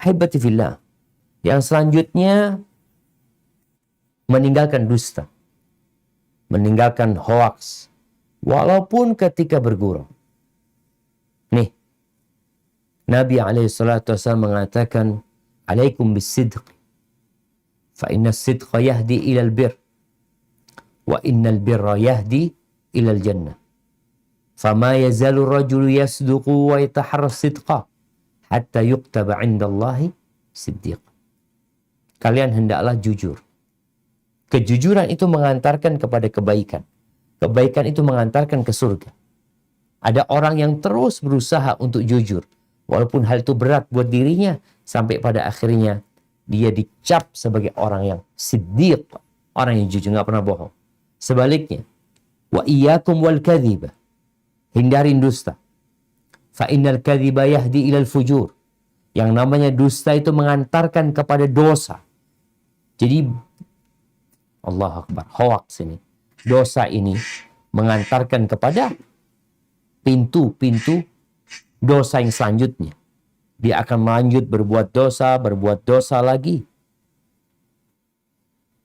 Ahibati fillah. Yang selanjutnya meninggalkan dusta. Meninggalkan hoaks. Walaupun ketika bergurau. Nih. Nabi SAW mengatakan, alaikum bisidq. Fa inna sidqa yahdi ilal bir. Wa innal birra yahdi ilal jannah. Fama yazalu rajulu yasduqu wa yataharra sidqa. Hatta yuktaba indallahi siddiq. Kalian hendaklah jujur. Kejujuran itu mengantarkan kepada kebaikan. Kebaikan itu mengantarkan ke surga. Ada orang yang terus berusaha untuk jujur. Walaupun hal itu berat buat dirinya. Sampai pada akhirnya dia dicap sebagai orang yang siddiq. Orang yang jujur, nggak pernah bohong. Sebaliknya. Wa iyyakum wal kadhiba. Hindarin dusta. Fa innal kadhiba yahdi ilal fujur. Yang namanya dusta itu mengantarkan kepada dosa. Jadi Allah Akbar, hoax ini. Dosa ini mengantarkan kepada pintu-pintu dosa yang selanjutnya. Dia akan melanjut berbuat dosa lagi.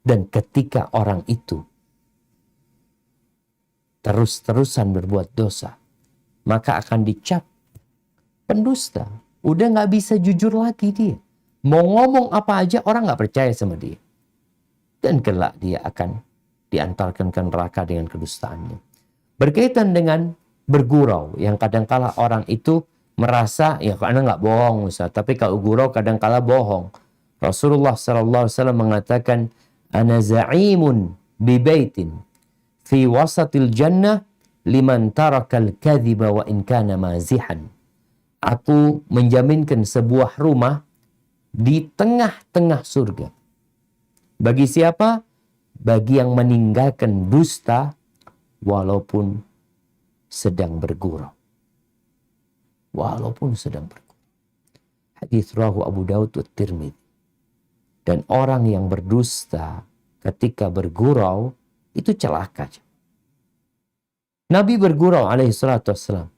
Dan ketika orang itu terus-terusan berbuat dosa, maka akan dicap pendusta. Udah nggak bisa jujur lagi dia. Mau ngomong apa aja orang nggak percaya sama dia. Dan kelak dia akan diantarkan ke neraka dengan kedustaannya. Berkaitan dengan bergurau, yang kadangkala orang itu merasa, ya karena nggak bohong Ustaz, tapi kalau gurau kadangkala bohong. Rasulullah SAW mengatakan, ana za'imun bi baitin fi wasatil jannah liman tarakal kadhiba wa in kana mazihan. Aku menjaminkan sebuah rumah di tengah-tengah surga. Bagi siapa? Bagi yang meninggalkan dusta walaupun sedang bergurau. Walaupun sedang bergurau. Hadis rawahu Abu Daud wa Tirmidzi. Dan orang yang berdusta ketika bergurau itu celaka. Nabi bergurau alaihi salatu wassalam.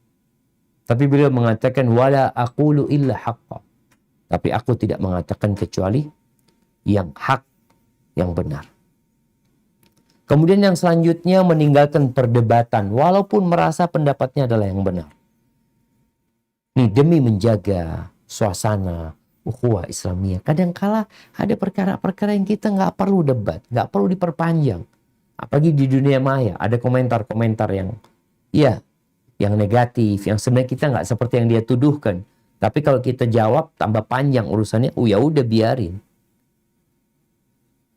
Tapi beliau mengatakan wala aqulu illa haqqa. Tapi aku tidak mengatakan kecuali yang hak, yang benar. Kemudian yang selanjutnya meninggalkan perdebatan walaupun merasa pendapatnya adalah yang benar. Ini demi menjaga suasana ukhuwah Islamiyah. Kadangkala ada perkara-perkara yang kita nggak perlu debat, nggak perlu diperpanjang. Apalagi di dunia maya ada komentar-komentar yang yang negatif, yang sebenarnya kita nggak seperti yang dia tuduhkan. Tapi kalau kita jawab tambah panjang urusannya, ya udah biarin.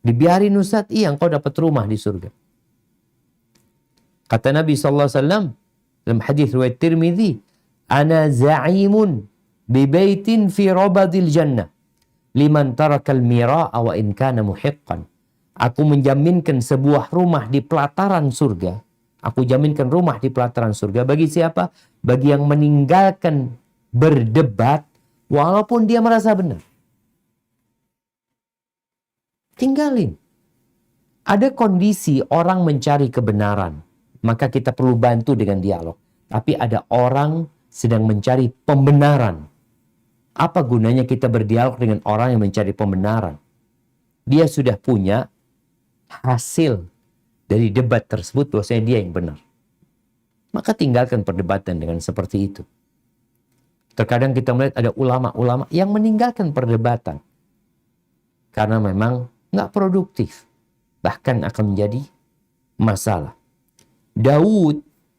Dibiarin Ustaz, iya engkau dapat rumah di surga. Kata Nabi SAW dalam hadis riwayat Tirmidzi, ana za'imun bi baitin fi rabadil jannah liman tarakal mira'a wa in kana muhiqqan. Aku menjaminkan sebuah rumah di pelataran surga. Aku jaminkan rumah di pelataran surga bagi siapa? Bagi yang meninggalkan berdebat walaupun dia merasa benar. tinggalin. Ada kondisi orang mencari kebenaran, maka kita perlu bantu dengan dialog. Tapi ada orang sedang mencari pembenaran. Apa gunanya kita berdialog dengan orang yang mencari pembenaran? Dia sudah punya hasil dari debat tersebut bahwasanya dia yang benar. Maka tinggalkan perdebatan dengan seperti itu. Terkadang kita melihat ada ulama-ulama yang meninggalkan perdebatan. Karena memang nggak produktif. Bahkan akan menjadi masalah.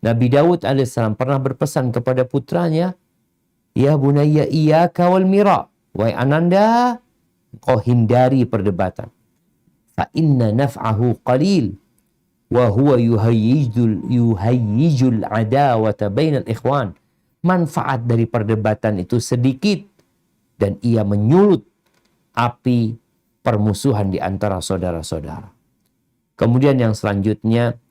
Nabi Daud alaihissalam pernah berpesan kepada putranya, ya bunayya iyyaka wal mira. Wahai ananda, kau hindari perdebatan. Fa inna naf'ahu qalil wa huwa yuhayyijul adawata bainal ikhwan. Manfaat dari perdebatan itu sedikit dan ia menyulut api permusuhan di antara saudara-saudara. Kemudian yang selanjutnya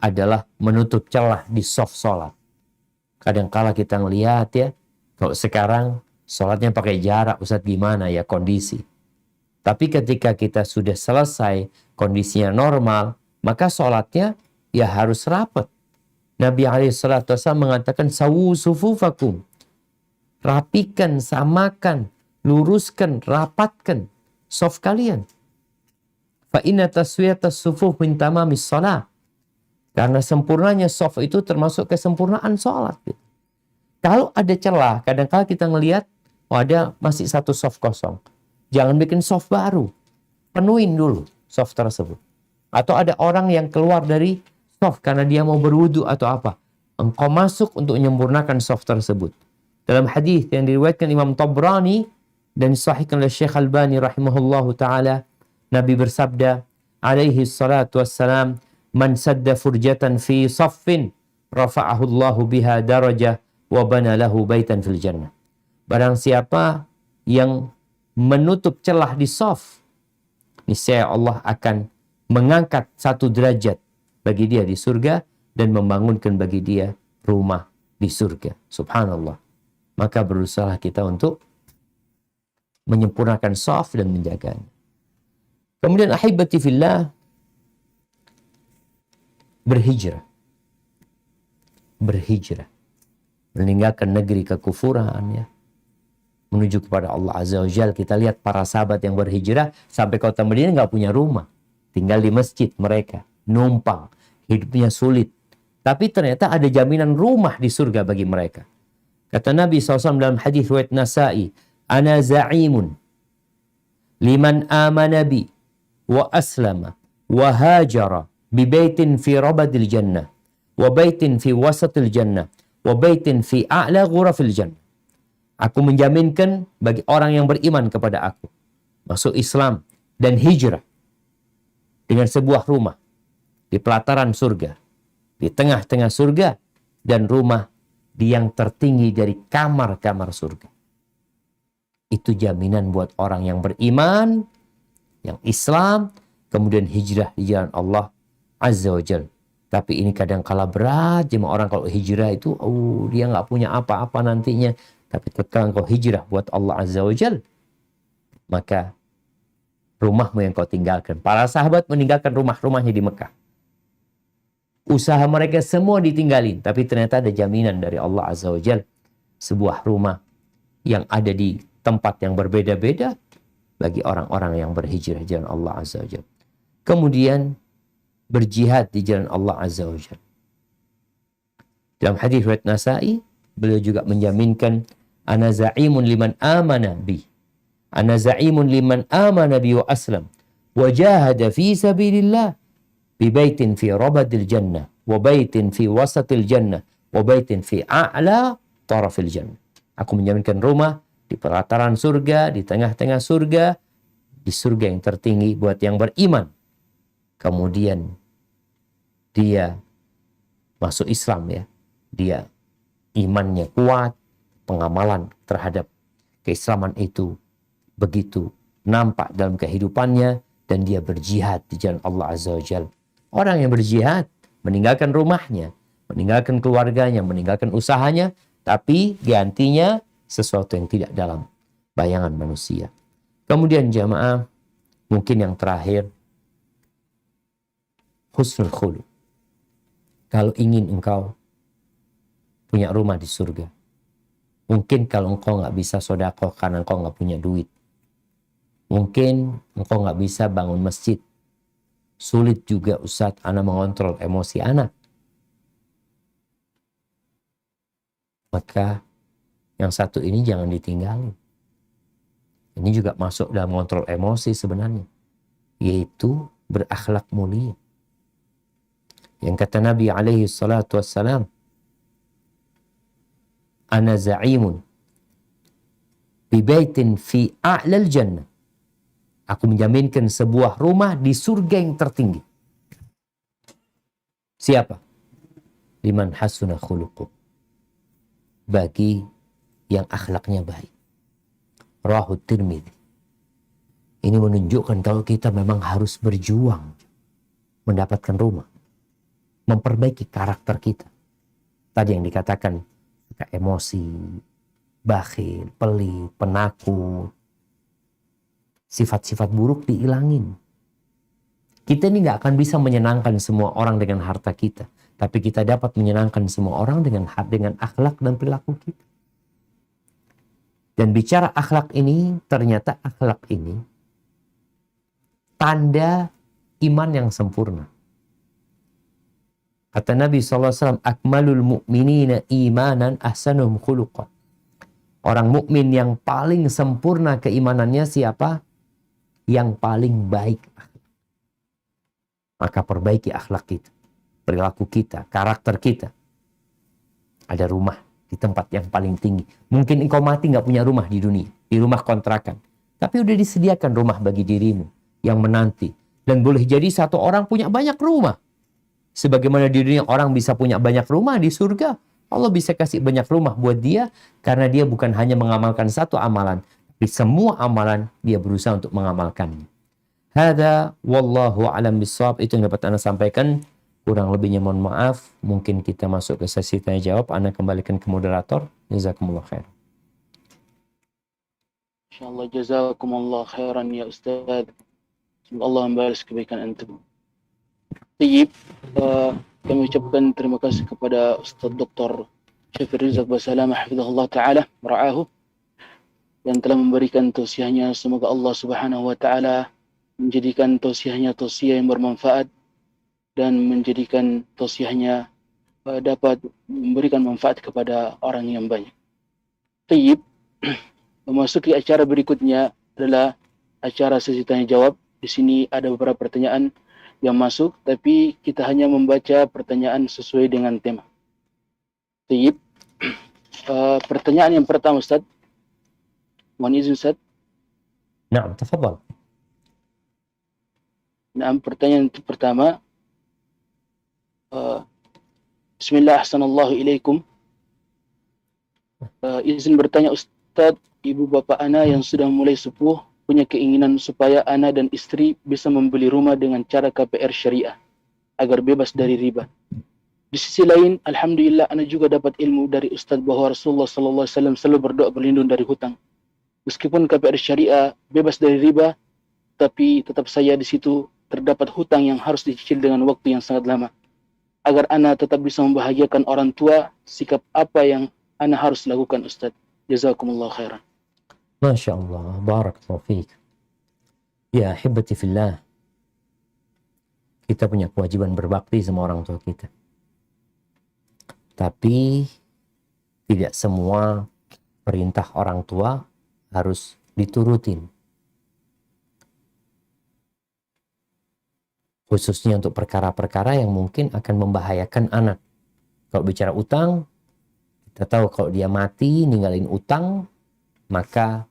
adalah menutup celah di soft sholat. Kadangkala kita ngelihat ya, kalau sekarang sholatnya pakai jarak, Ustaz gimana ya kondisi. Tapi ketika kita sudah selesai, kondisinya normal, maka sholatnya ya harus rapat. Nabi SAW mengatakan, sawu sufufakum. Rapikan, samakan, luruskan, rapatkan soft kalian. Fa inna taswiyatas sufuf min tamamis shalah. Karena sempurnanya soft itu termasuk kesempurnaan sholat. Kalau ada celah, kadang-kadang kita ngelihat, oh ada masih satu soft kosong. Jangan bikin soft baru. Penuhin dulu soft tersebut. Atau ada orang yang keluar dari soft karena dia mau berwudu atau apa. Engkau masuk untuk menyempurnakan soft tersebut. Dalam hadis yang diriwayatkan Imam Tabrani dan disahihkan oleh Syekh Albani rahimahullahu ta'ala, Nabi bersabda, alaihi salatu wassalam, man sadda furjatan fi saffin, rafa'ahu Allahu biha darajah, wa bana lahu baitan fil jannah. Barang siapa yang menutup celah di saf, niscaya Allah akan mengangkat satu derajat bagi dia di surga dan membangunkan bagi dia rumah di surga. Subhanallah. Maka berusaha kita untuk menyempurnakan saf dan menjaganya. Kemudian ahibati fillah, berhijrah. Berhijrah. Meninggalkan negeri kekufuran ya. Menuju kepada Allah Azza wa Jalla. Kita lihat para sahabat yang berhijrah sampai kota Madinah nggak punya rumah. Tinggal di masjid mereka. Numpang. Hidupnya sulit. Tapi ternyata ada jaminan rumah di surga bagi mereka. Kata Nabi SAW dalam hadis riwayat Nasa'i, ana za'imun liman amana bi wa aslama wa hajara bi baitin fi rabadil jannah wa baitin fi wasatil jannah wa baitin fi a'la ghurafil jannah. Aku menjaminkan bagi orang yang beriman kepada aku, masuk Islam dan hijrah dengan sebuah rumah di pelataran surga, di tengah-tengah surga, dan rumah di yang tertinggi dari kamar-kamar surga. Itu jaminan buat orang yang beriman, yang Islam, kemudian hijrah di jalan Allah Azza wa Jalla. Tapi ini kadang kala berat, cuma orang kalau hijrah itu, dia nggak punya apa-apa nantinya. Tapi ketika engkau hijrah buat Allah Azza wa Jalla, maka rumahmu yang kau tinggalkan. Para sahabat meninggalkan rumah-rumahnya di Mekah. Usaha mereka semua ditinggalin. Tapi ternyata ada jaminan dari Allah Azza wa Jalla. Sebuah rumah yang ada di tempat yang berbeda-beda bagi orang-orang yang berhijrah di jalan Allah Azza wa Jalla. Kemudian berjihad di jalan Allah Azza wa Jalla. Dalam hadis riwayat Nasa'i, beliau juga menjaminkan, ana za'imun liman amana bi. Ana za'imun liman amana bi wa aslam. Wa jahada fi sabilillah. Bi baitin fi rabadil jannah. Wa baitin fi wasatil jannah. Wa baitin fi a'la tarafil jannah. Aku menjaminkan rumah di pelataran surga, di tengah-tengah surga, di surga yang tertinggi buat yang beriman. Kemudian dia masuk Islam ya. Dia imannya kuat, pengamalan terhadap keislaman itu begitu nampak dalam kehidupannya, dan dia berjihad di jalan Allah Azza wa Jalla. Orang yang berjihad meninggalkan rumahnya, meninggalkan keluarganya, meninggalkan usahanya, tapi gantinya sesuatu yang tidak dalam bayangan manusia. Kemudian jamaah, Mungkin yang terakhir, husnul khuluq. Kalau ingin engkau punya rumah di surga, mungkin kalau engkau nggak bisa sedekah karena engkau nggak punya duit, mungkin engkau nggak bisa bangun masjid, sulit juga Ustadz ana mengontrol emosi anak, maka yang satu ini jangan ditinggalin. Ini juga masuk dalam kontrol emosi sebenarnya, yaitu berakhlak mulia. Yang kata Nabi alaihi salatu wassalam, ana za'imun bi baitin fi a'lal jannah. Aku menjaminkan sebuah rumah di surga yang tertinggi. Siapa? Liman hasuna khuluquh. Bagi yang akhlaknya baik. Rawahu Tirmidzi. Ini menunjukkan kalau kita memang harus berjuang mendapatkan rumah. Memperbaiki karakter kita. Tadi yang dikatakan, emosi, bakhil, pelit, penakut, sifat-sifat buruk diilangin. Kita ini nggak akan bisa menyenangkan semua orang dengan harta kita, tapi kita dapat menyenangkan semua orang dengan akhlak dan perilaku kita. Dan bicara akhlak ini, ternyata akhlak ini tanda iman yang sempurna. Kata Nabi SAW, akmalul mu'minina imanan ahsanuhum khuluqan. Orang mukmin yang paling sempurna keimanannya siapa? Yang paling baik. Maka perbaiki akhlak kita, perilaku kita, karakter kita. Ada rumah di tempat yang paling tinggi. Mungkin engkau mati nggak punya rumah di dunia, di rumah kontrakan. Tapi udah disediakan rumah bagi dirimu yang menanti. Dan boleh jadi satu orang punya banyak rumah. Sebagaimana di dunia orang bisa punya banyak rumah, di surga Allah bisa kasih banyak rumah buat dia. Karena dia bukan hanya mengamalkan satu amalan, tapi semua amalan dia berusaha untuk mengamalkannya. Hada wallahu alam bisawab. Itu yang dapat Anda sampaikan. Kurang lebihnya mohon maaf. Mungkin kita masuk ke sesi tanya jawab. Anda kembalikan ke moderator. Jazakumullah khair. InsyaAllah jazakumullah khairan ya Ustaz. Semoga Allah membalas kebaikan antum. Tayyib, kami ucapkan terima kasih kepada Ustaz Dr. Syafir Rizak Basalamah hafizahullah ta'ala mera'ahu yang telah memberikan tausiahnya. Semoga Allah subhanahu wa ta'ala menjadikan tausiahnya tausiah yang bermanfaat dan menjadikan tausiahnya dapat memberikan manfaat kepada orang yang banyak. Tayyib, memasuki acara berikutnya adalah acara sesi tanya jawab. Di sini ada beberapa pertanyaan yang masuk, tapi kita hanya membaca pertanyaan sesuai dengan tema. Tayyib, pertanyaan yang pertama Ustaz. Mohon izin Ustaz. Naam, tafadhal. Nah, pertanyaan pertama. Bismillah, ahsanallahu ilaikum. Izin bertanya Ustaz, ibu bapak ana yang sudah mulai sepuh punya keinginan supaya ana dan istri bisa membeli rumah dengan cara KPR syariah agar bebas dari riba. Di sisi lain, alhamdulillah ana juga dapat ilmu dari Ustaz bahwa Rasulullah SAW selalu berdoa berlindung dari hutang. Meskipun KPR syariah bebas dari riba, tapi tetap saya di situ terdapat hutang yang harus dicicil dengan waktu yang sangat lama. Agar ana tetap bisa membahagiakan orang tua, sikap apa yang ana harus lakukan Ustaz? Jazakumullah khairan. Masya Allah, barakallahu fiik. Ya, ahibati fillah. Kita punya kewajiban berbakti sama orang tua kita. Tapi tidak semua perintah orang tua harus diturutin. Khususnya untuk perkara-perkara yang mungkin akan membahayakan anak. Kalau bicara utang, kita tahu kalau dia mati ninggalin utang, maka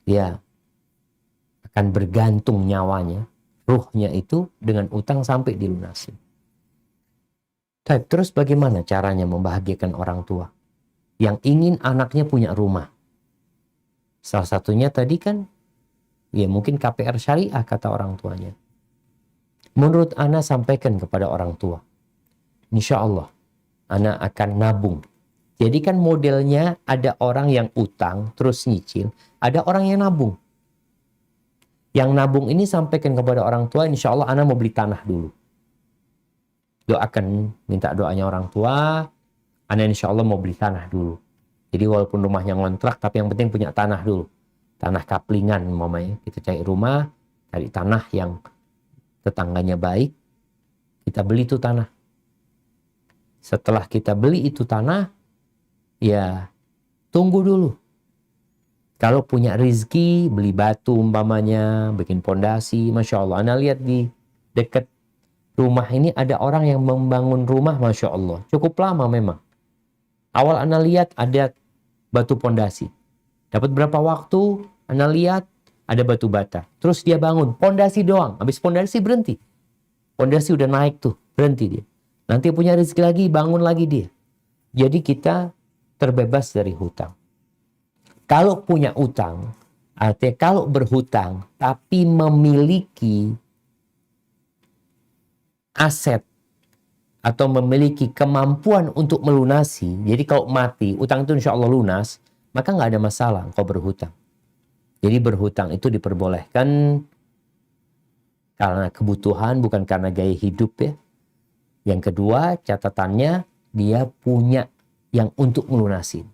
dia akan bergantung nyawanya, ruhnya itu dengan utang sampai dilunasi. Terus bagaimana caranya membahagiakan orang tua yang ingin anaknya punya rumah? Salah satunya tadi kan, ya mungkin KPR syariah kata orang tuanya. Menurut ana sampaikan kepada orang tua, insya Allah ana akan nabung. Jadi kan modelnya ada orang yang utang terus nyicil, ada orang yang nabung. Yang nabung ini sampaikan kepada orang tua, insya Allah ana mau beli tanah dulu. Doakan, minta doanya orang tua, ana insya Allah mau beli tanah dulu. Jadi walaupun rumahnya ngontrak, tapi yang penting punya tanah dulu. Tanah kaplingan, mamanya. Kita cari rumah, cari tanah yang tetangganya baik, kita beli itu tanah. Setelah kita beli itu tanah, ya tunggu dulu. Kalau punya rizki, beli batu umpamanya, bikin pondasi, Masya Allah. Anda lihat di dekat rumah ini ada orang yang membangun rumah, Masya Allah. Cukup lama memang. Awal Anda lihat ada batu pondasi. Dapat berapa waktu, Anda lihat ada batu bata. Terus dia bangun, pondasi doang. Habis pondasi berhenti. Pondasi udah naik tuh, berhenti dia. Nanti punya rezeki lagi, bangun lagi dia. Jadi kita terbebas dari hutang. Kalau punya utang, artinya kalau berhutang, tapi memiliki aset atau memiliki kemampuan untuk melunasi, jadi kalau mati, utang itu insya Allah lunas, maka nggak ada masalah engkau berhutang. Jadi berhutang itu diperbolehkan karena kebutuhan, bukan karena gaya hidup ya. Yang kedua, catatannya dia punya yang untuk melunasin.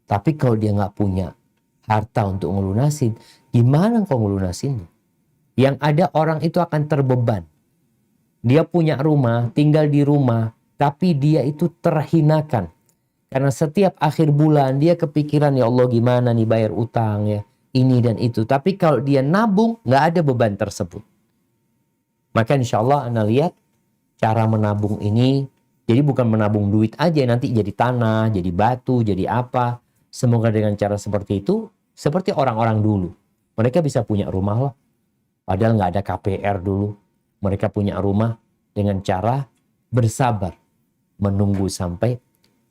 Tapi kalau dia nggak punya harta untuk ngelunasin, gimana kau ngelunasinnya? Yang ada orang itu akan terbeban. Dia punya rumah, tinggal di rumah, tapi dia itu terhinakan. Karena setiap akhir bulan dia kepikiran, ya Allah gimana nih bayar utang ya, ini dan itu. Tapi kalau dia nabung, nggak ada beban tersebut. Maka insya Allah Anda lihat cara menabung ini, jadi bukan menabung duit aja, nanti jadi tanah, jadi batu, jadi apa. Semoga dengan cara seperti itu, seperti orang-orang dulu. Mereka bisa punya rumah loh. Padahal nggak ada KPR dulu. Mereka punya rumah dengan cara bersabar. Menunggu sampai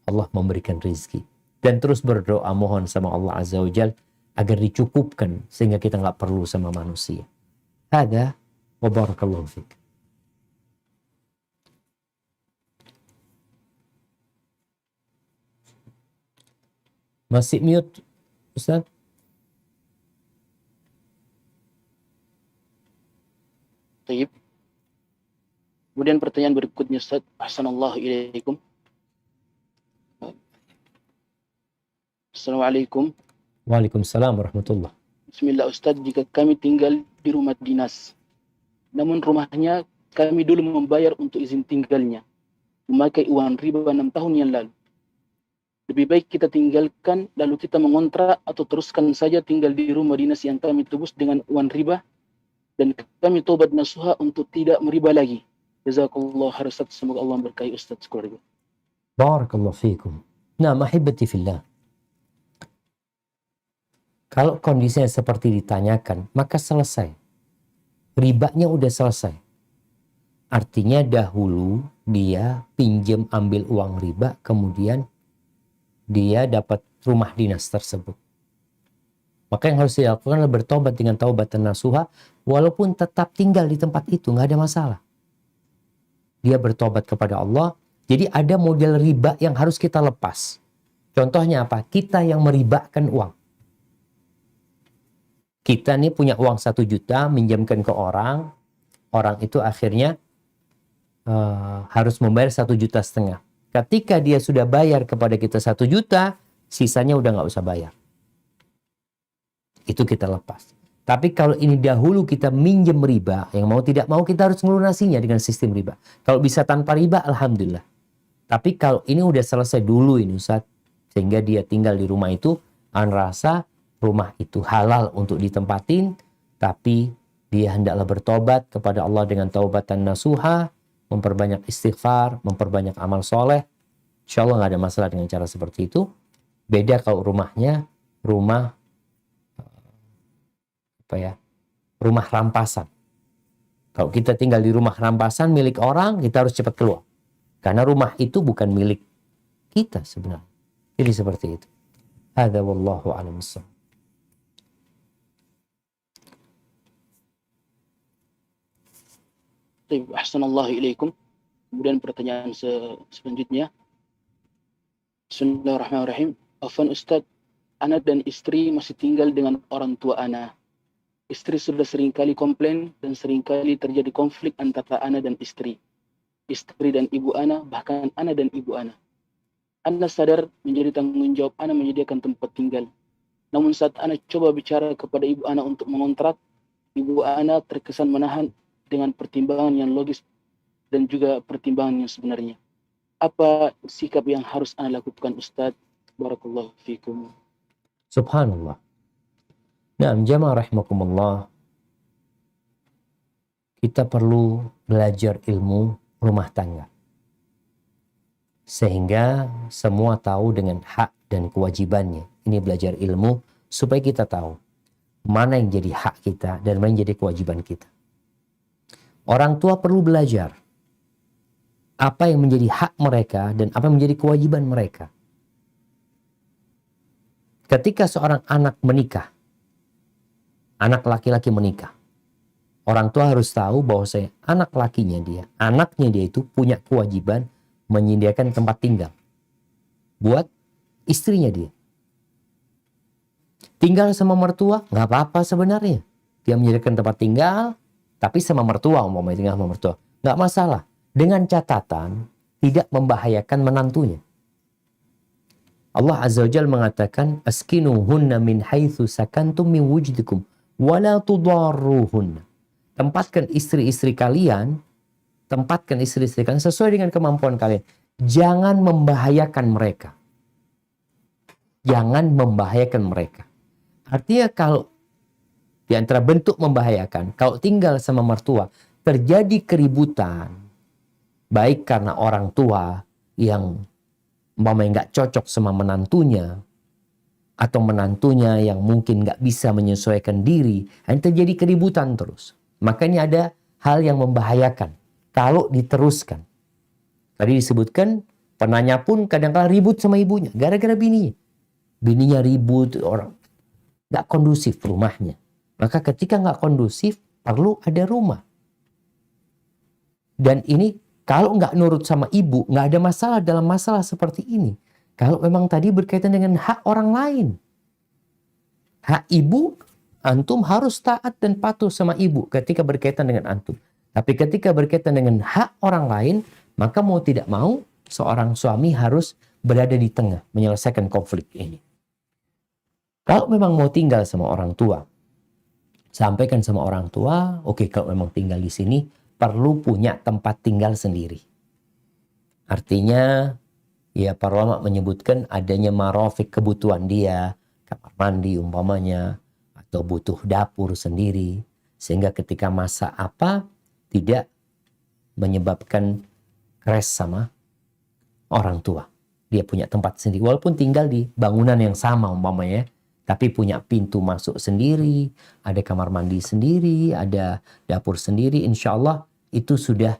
Allah memberikan rezeki. Dan terus berdoa mohon sama Allah Azza wa Jal agar dicukupkan sehingga kita nggak perlu sama manusia. Hada wa barakallahu fiik. Masih mute, Ustaz? Taib. Kemudian pertanyaan berikutnya, Ustaz. Ahsanallahu ilaikum. Assalamualaikum. Waalaikumsalam warahmatullah. Bismillah, Ustaz. Jika kami tinggal di rumah dinas, namun rumahnya kami dulu membayar untuk izin tinggalnya, memakai uang riba 6 tahun yang lalu. Lebih baik kita tinggalkan lalu kita mengontrak atau teruskan saja tinggal di rumah dinas yang kami tebus dengan uang riba dan kami tobat nasuha untuk tidak meriba lagi. Jazakallah khair Ustaz, semoga Allah memberkahi Ustaz keluarga. Barakallahu fiikum. Nah, mahibati fillah. Kalau kondisinya seperti ditanyakan, maka selesai. Ribanya udah selesai. Artinya dahulu dia pinjam ambil uang riba, kemudian dia dapat rumah dinas tersebut. Maka yang harus dilakukan adalah bertobat dengan taubatan nasuha, walaupun tetap tinggal di tempat itu, nggak ada masalah. Dia bertobat kepada Allah. Jadi ada model riba yang harus kita lepas. Contohnya apa? Kita yang meribakan uang. Kita nih punya uang 1 juta, minjamkan ke orang. Orang itu akhirnya harus membayar 1,5 juta. Ketika dia sudah bayar kepada kita 1 juta, sisanya udah nggak usah bayar. Itu kita lepas. Tapi kalau ini dahulu kita minjem riba, yang mau tidak mau kita harus melunasinya dengan sistem riba. Kalau bisa tanpa riba, alhamdulillah. Tapi kalau ini udah selesai dulu ini Ustaz, sehingga dia tinggal di rumah itu, an rasa rumah itu halal untuk ditempatin, tapi dia hendaklah bertobat kepada Allah dengan taubatan nasuha, memperbanyak istighfar, memperbanyak amal soleh. Insya Allah nggak ada masalah dengan cara seperti itu. Beda kalau rumahnya rumah rumah rampasan. Kalau kita tinggal di rumah rampasan milik orang, kita harus cepat keluar. Karena rumah itu bukan milik kita sebenarnya. Jadi seperti itu. Hadza wallahu a'lam bissawab. Ahsanallahu ilaikum. Kemudian pertanyaan selanjutnya. Bismillahirrahmanirrahim. Afwan Ustaz, anak dan istri masih tinggal dengan orang tua anak. Istri sudah seringkali komplain dan seringkali terjadi konflik antara ana dan istri. Istri dan ibu ana, bahkan ana dan ibu ana. Ana sadar menjadi tanggung jawab ana menyediakan tempat tinggal. Namun saat ana coba bicara kepada ibu ana untuk mengontrak, ibu ana terkesan menahan dengan pertimbangan yang logis dan juga pertimbangan yang sebenarnya. Apa sikap yang harus ana lakukan, Ustadz? Barakallahu fikum. Subhanallah. Nah, jamaah rahimakumullah, kita perlu belajar ilmu rumah tangga. Sehingga semua tahu dengan hak dan kewajibannya. Ini belajar ilmu supaya kita tahu mana yang jadi hak kita dan mana yang jadi kewajiban kita. Orang tua perlu belajar apa yang menjadi hak mereka dan apa yang menjadi kewajiban mereka. Ketika seorang anak menikah, anak laki-laki menikah, orang tua harus tahu bahwa anaknya dia itu punya kewajiban menyediakan tempat tinggal buat istrinya dia. Tinggal sama mertua nggak apa-apa sebenarnya. Dia menyediakan tempat tinggal, tapi sama mertua, umpamanya tinggal sama mertua, nggak masalah. Dengan catatan tidak membahayakan menantunya. Allah Azza wa Jalla mengatakan, askinuhunna min haitsu sakantum min wujdikum wala tudarruhunna. Tempatkan istri-istri kalian sesuai dengan kemampuan kalian. Jangan membahayakan mereka. Jangan membahayakan mereka. Artinya kalau di antara bentuk membahayakan, kalau tinggal sama mertua, terjadi keributan, baik karena orang tua yang umpamanya nggak cocok sama menantunya, atau menantunya yang mungkin nggak bisa menyesuaikan diri, dan terjadi keributan terus. Makanya ada hal yang membahayakan kalau diteruskan. Tadi disebutkan penanya pun kadang-kadang ribut sama ibunya gara-gara bininya. Bininya ribut, orang nggak kondusif rumahnya. Maka ketika nggak kondusif, perlu ada rumah. Dan ini kalau nggak nurut sama ibu, nggak ada masalah dalam masalah seperti ini. Kalau memang tadi berkaitan dengan hak orang lain. Hak ibu, antum harus taat dan patuh sama ibu ketika berkaitan dengan antum. Tapi ketika berkaitan dengan hak orang lain, maka mau tidak mau, seorang suami harus berada di tengah, menyelesaikan konflik ini. Kalau memang mau tinggal sama orang tua, sampaikan sama orang tua, oke, kalau memang tinggal di sini, perlu punya tempat tinggal sendiri. Artinya, ya para ulama menyebutkan adanya marofik kebutuhan dia, kamar mandi umpamanya, atau butuh dapur sendiri. Sehingga ketika masak apa, tidak menyebabkan crash sama orang tua. Dia punya tempat sendiri, walaupun tinggal di bangunan yang sama umpamanya, tapi punya pintu masuk sendiri, ada kamar mandi sendiri, ada dapur sendiri, insya Allah itu sudah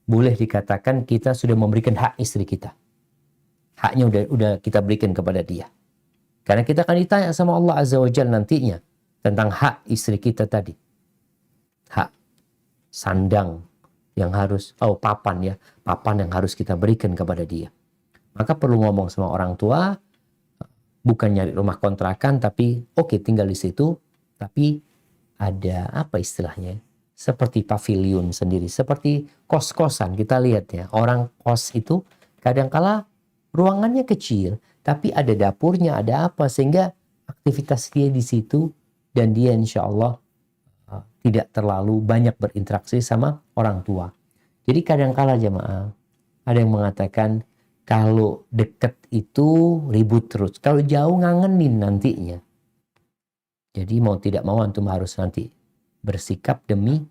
boleh dikatakan kita sudah memberikan hak istri kita. Haknya udah kita berikan kepada dia. Karena kita akan ditanya sama Allah Azza wa Jalla nantinya tentang hak istri kita tadi. Hak sandang yang harus, papan yang harus kita berikan kepada dia. Maka perlu ngomong sama orang tua, bukan nyari rumah kontrakan, tapi oke, tinggal di situ, tapi ada apa istilahnya, seperti pavilion sendiri, seperti kos-kosan. Kita lihat ya, orang kos itu kadangkala ruangannya kecil, tapi ada dapurnya, ada apa, sehingga aktivitas dia di situ dan dia insya Allah tidak terlalu banyak berinteraksi sama orang tua. Jadi kadangkala jemaah, ada yang mengatakan kalau dekat itu ribut terus, kalau jauh ngangenin nantinya. Jadi mau tidak mau antum harus nanti bersikap demi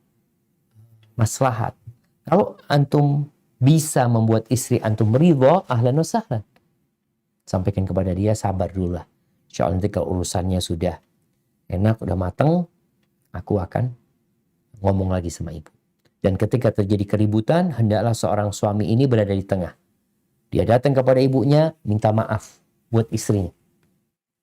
maslahat. Kalau antum bisa membuat istri antum ridho, ahlan wa sahlan. Sampaikan kepada dia, sabar dulu lah. Insya Allah nanti kalau urusannya sudah enak, udah mateng, aku akan ngomong lagi sama ibu. Dan ketika terjadi keributan, hendaklah seorang suami ini berada di tengah. Dia datang kepada ibunya, minta maaf buat istrinya.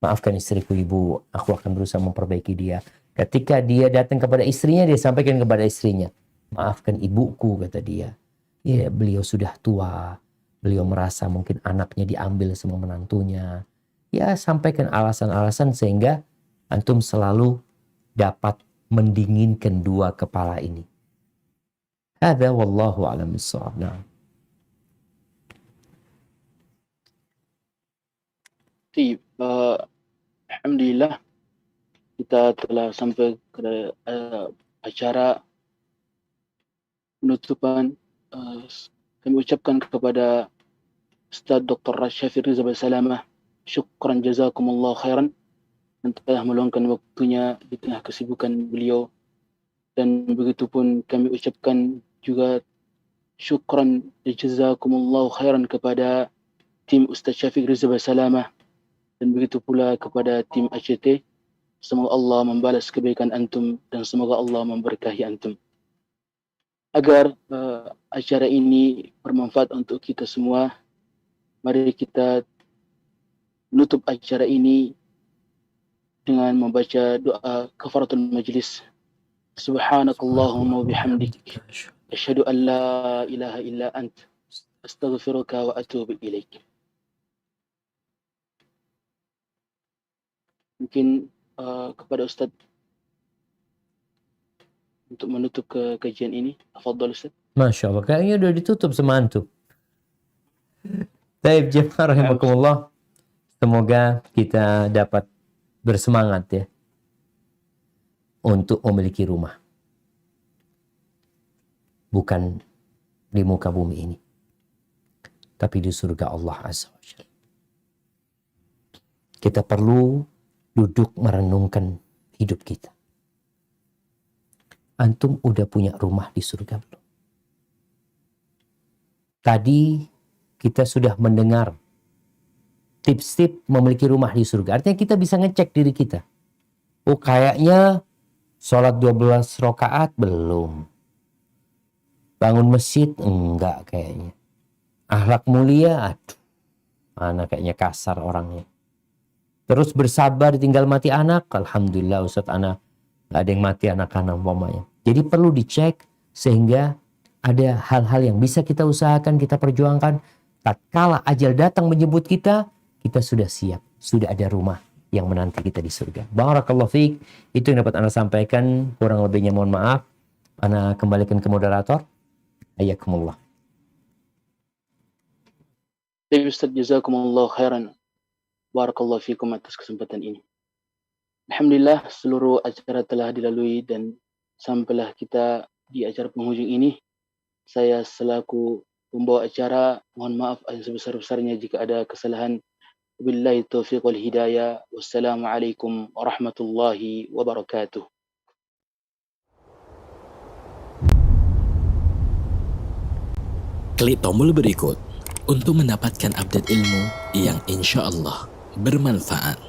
Maafkan istriku ibu, aku akan berusaha memperbaiki dia. Ketika dia datang kepada istrinya, dia sampaikan kepada istrinya, maafkan ibuku, kata dia. Ya, beliau sudah tua. Beliau merasa mungkin anaknya diambil sama menantunya. Ya, sampaikan alasan-alasan sehingga antum selalu dapat mendinginkan dua kepala ini. Hadza wallahu a'lam bissawab. Nah. Alhamdulillah kita telah sampai ke acara penutupan. Kami ucapkan kepada Ustaz Dr. Syafiq Rizal Salamah, syukran jazakumullah khairan yang telah meluangkan waktunya di tengah kesibukan beliau, dan begitu pun kami ucapkan juga syukran jazakumullah khairan kepada tim Ustaz Syafiq Rizal Salamah dan begitu pula kepada tim ACT. Semoga Allah membalas kebaikan antum dan semoga Allah memberkahi antum. Agar acara ini bermanfaat untuk kita semua, mari kita menutup acara ini dengan membaca doa kafaratul majlis. Subhanakallahumma wa bihamdik, asyhadu an la ilaha illa ant, astaghfiruka wa atubu ilaik. Mungkin kepada Ustaz untuk menutup kajian ini. Tafadhal Ustaz. Masya Allah, kayaknya udah ditutup sama antum. Baik, jemaah rahimakumullah. Semoga kita dapat bersemangat ya untuk memiliki rumah. Bukan di muka bumi ini, tapi di surga Allah Azza wa Jalla. Kita perlu duduk merenungkan hidup kita. Antum udah punya rumah di surga belum? Tadi kita sudah mendengar tips-tips memiliki rumah di surga. Artinya kita bisa ngecek diri kita. Oh, kayaknya sholat 12 rakaat belum. Bangun masjid enggak kayaknya. Akhlak mulia, aduh, mana kayaknya kasar orangnya. Terus bersabar tinggal mati anak, alhamdulillah Ustaz anak nggak ada yang mati anak-anak umpamanya. Jadi perlu dicek sehingga ada hal-hal yang bisa kita usahakan, kita perjuangkan. Tatkala ajal datang menjemput kita, kita sudah siap, sudah ada rumah yang menanti kita di surga. Barakallahu fiik. Itu yang dapat Anda sampaikan. Kurang lebihnya mohon maaf. Anda kembalikan ke moderator. Ayakumullah. Baik Ustaz, jazakumullah khairan. Barakallahu fiikum atas kesempatan ini. Alhamdulillah seluruh acara telah dilalui dan sampailah kita di acara penghujung ini. Saya selaku pembawa acara mohon maaf yang sebesar-besarnya jika ada kesalahan. Wabillahi taufiq wal hidayah. Wassalamualaikum warahmatullahi wabarakatuh. Klik tombol berikut untuk mendapatkan update ilmu yang insya Allah bermanfaat.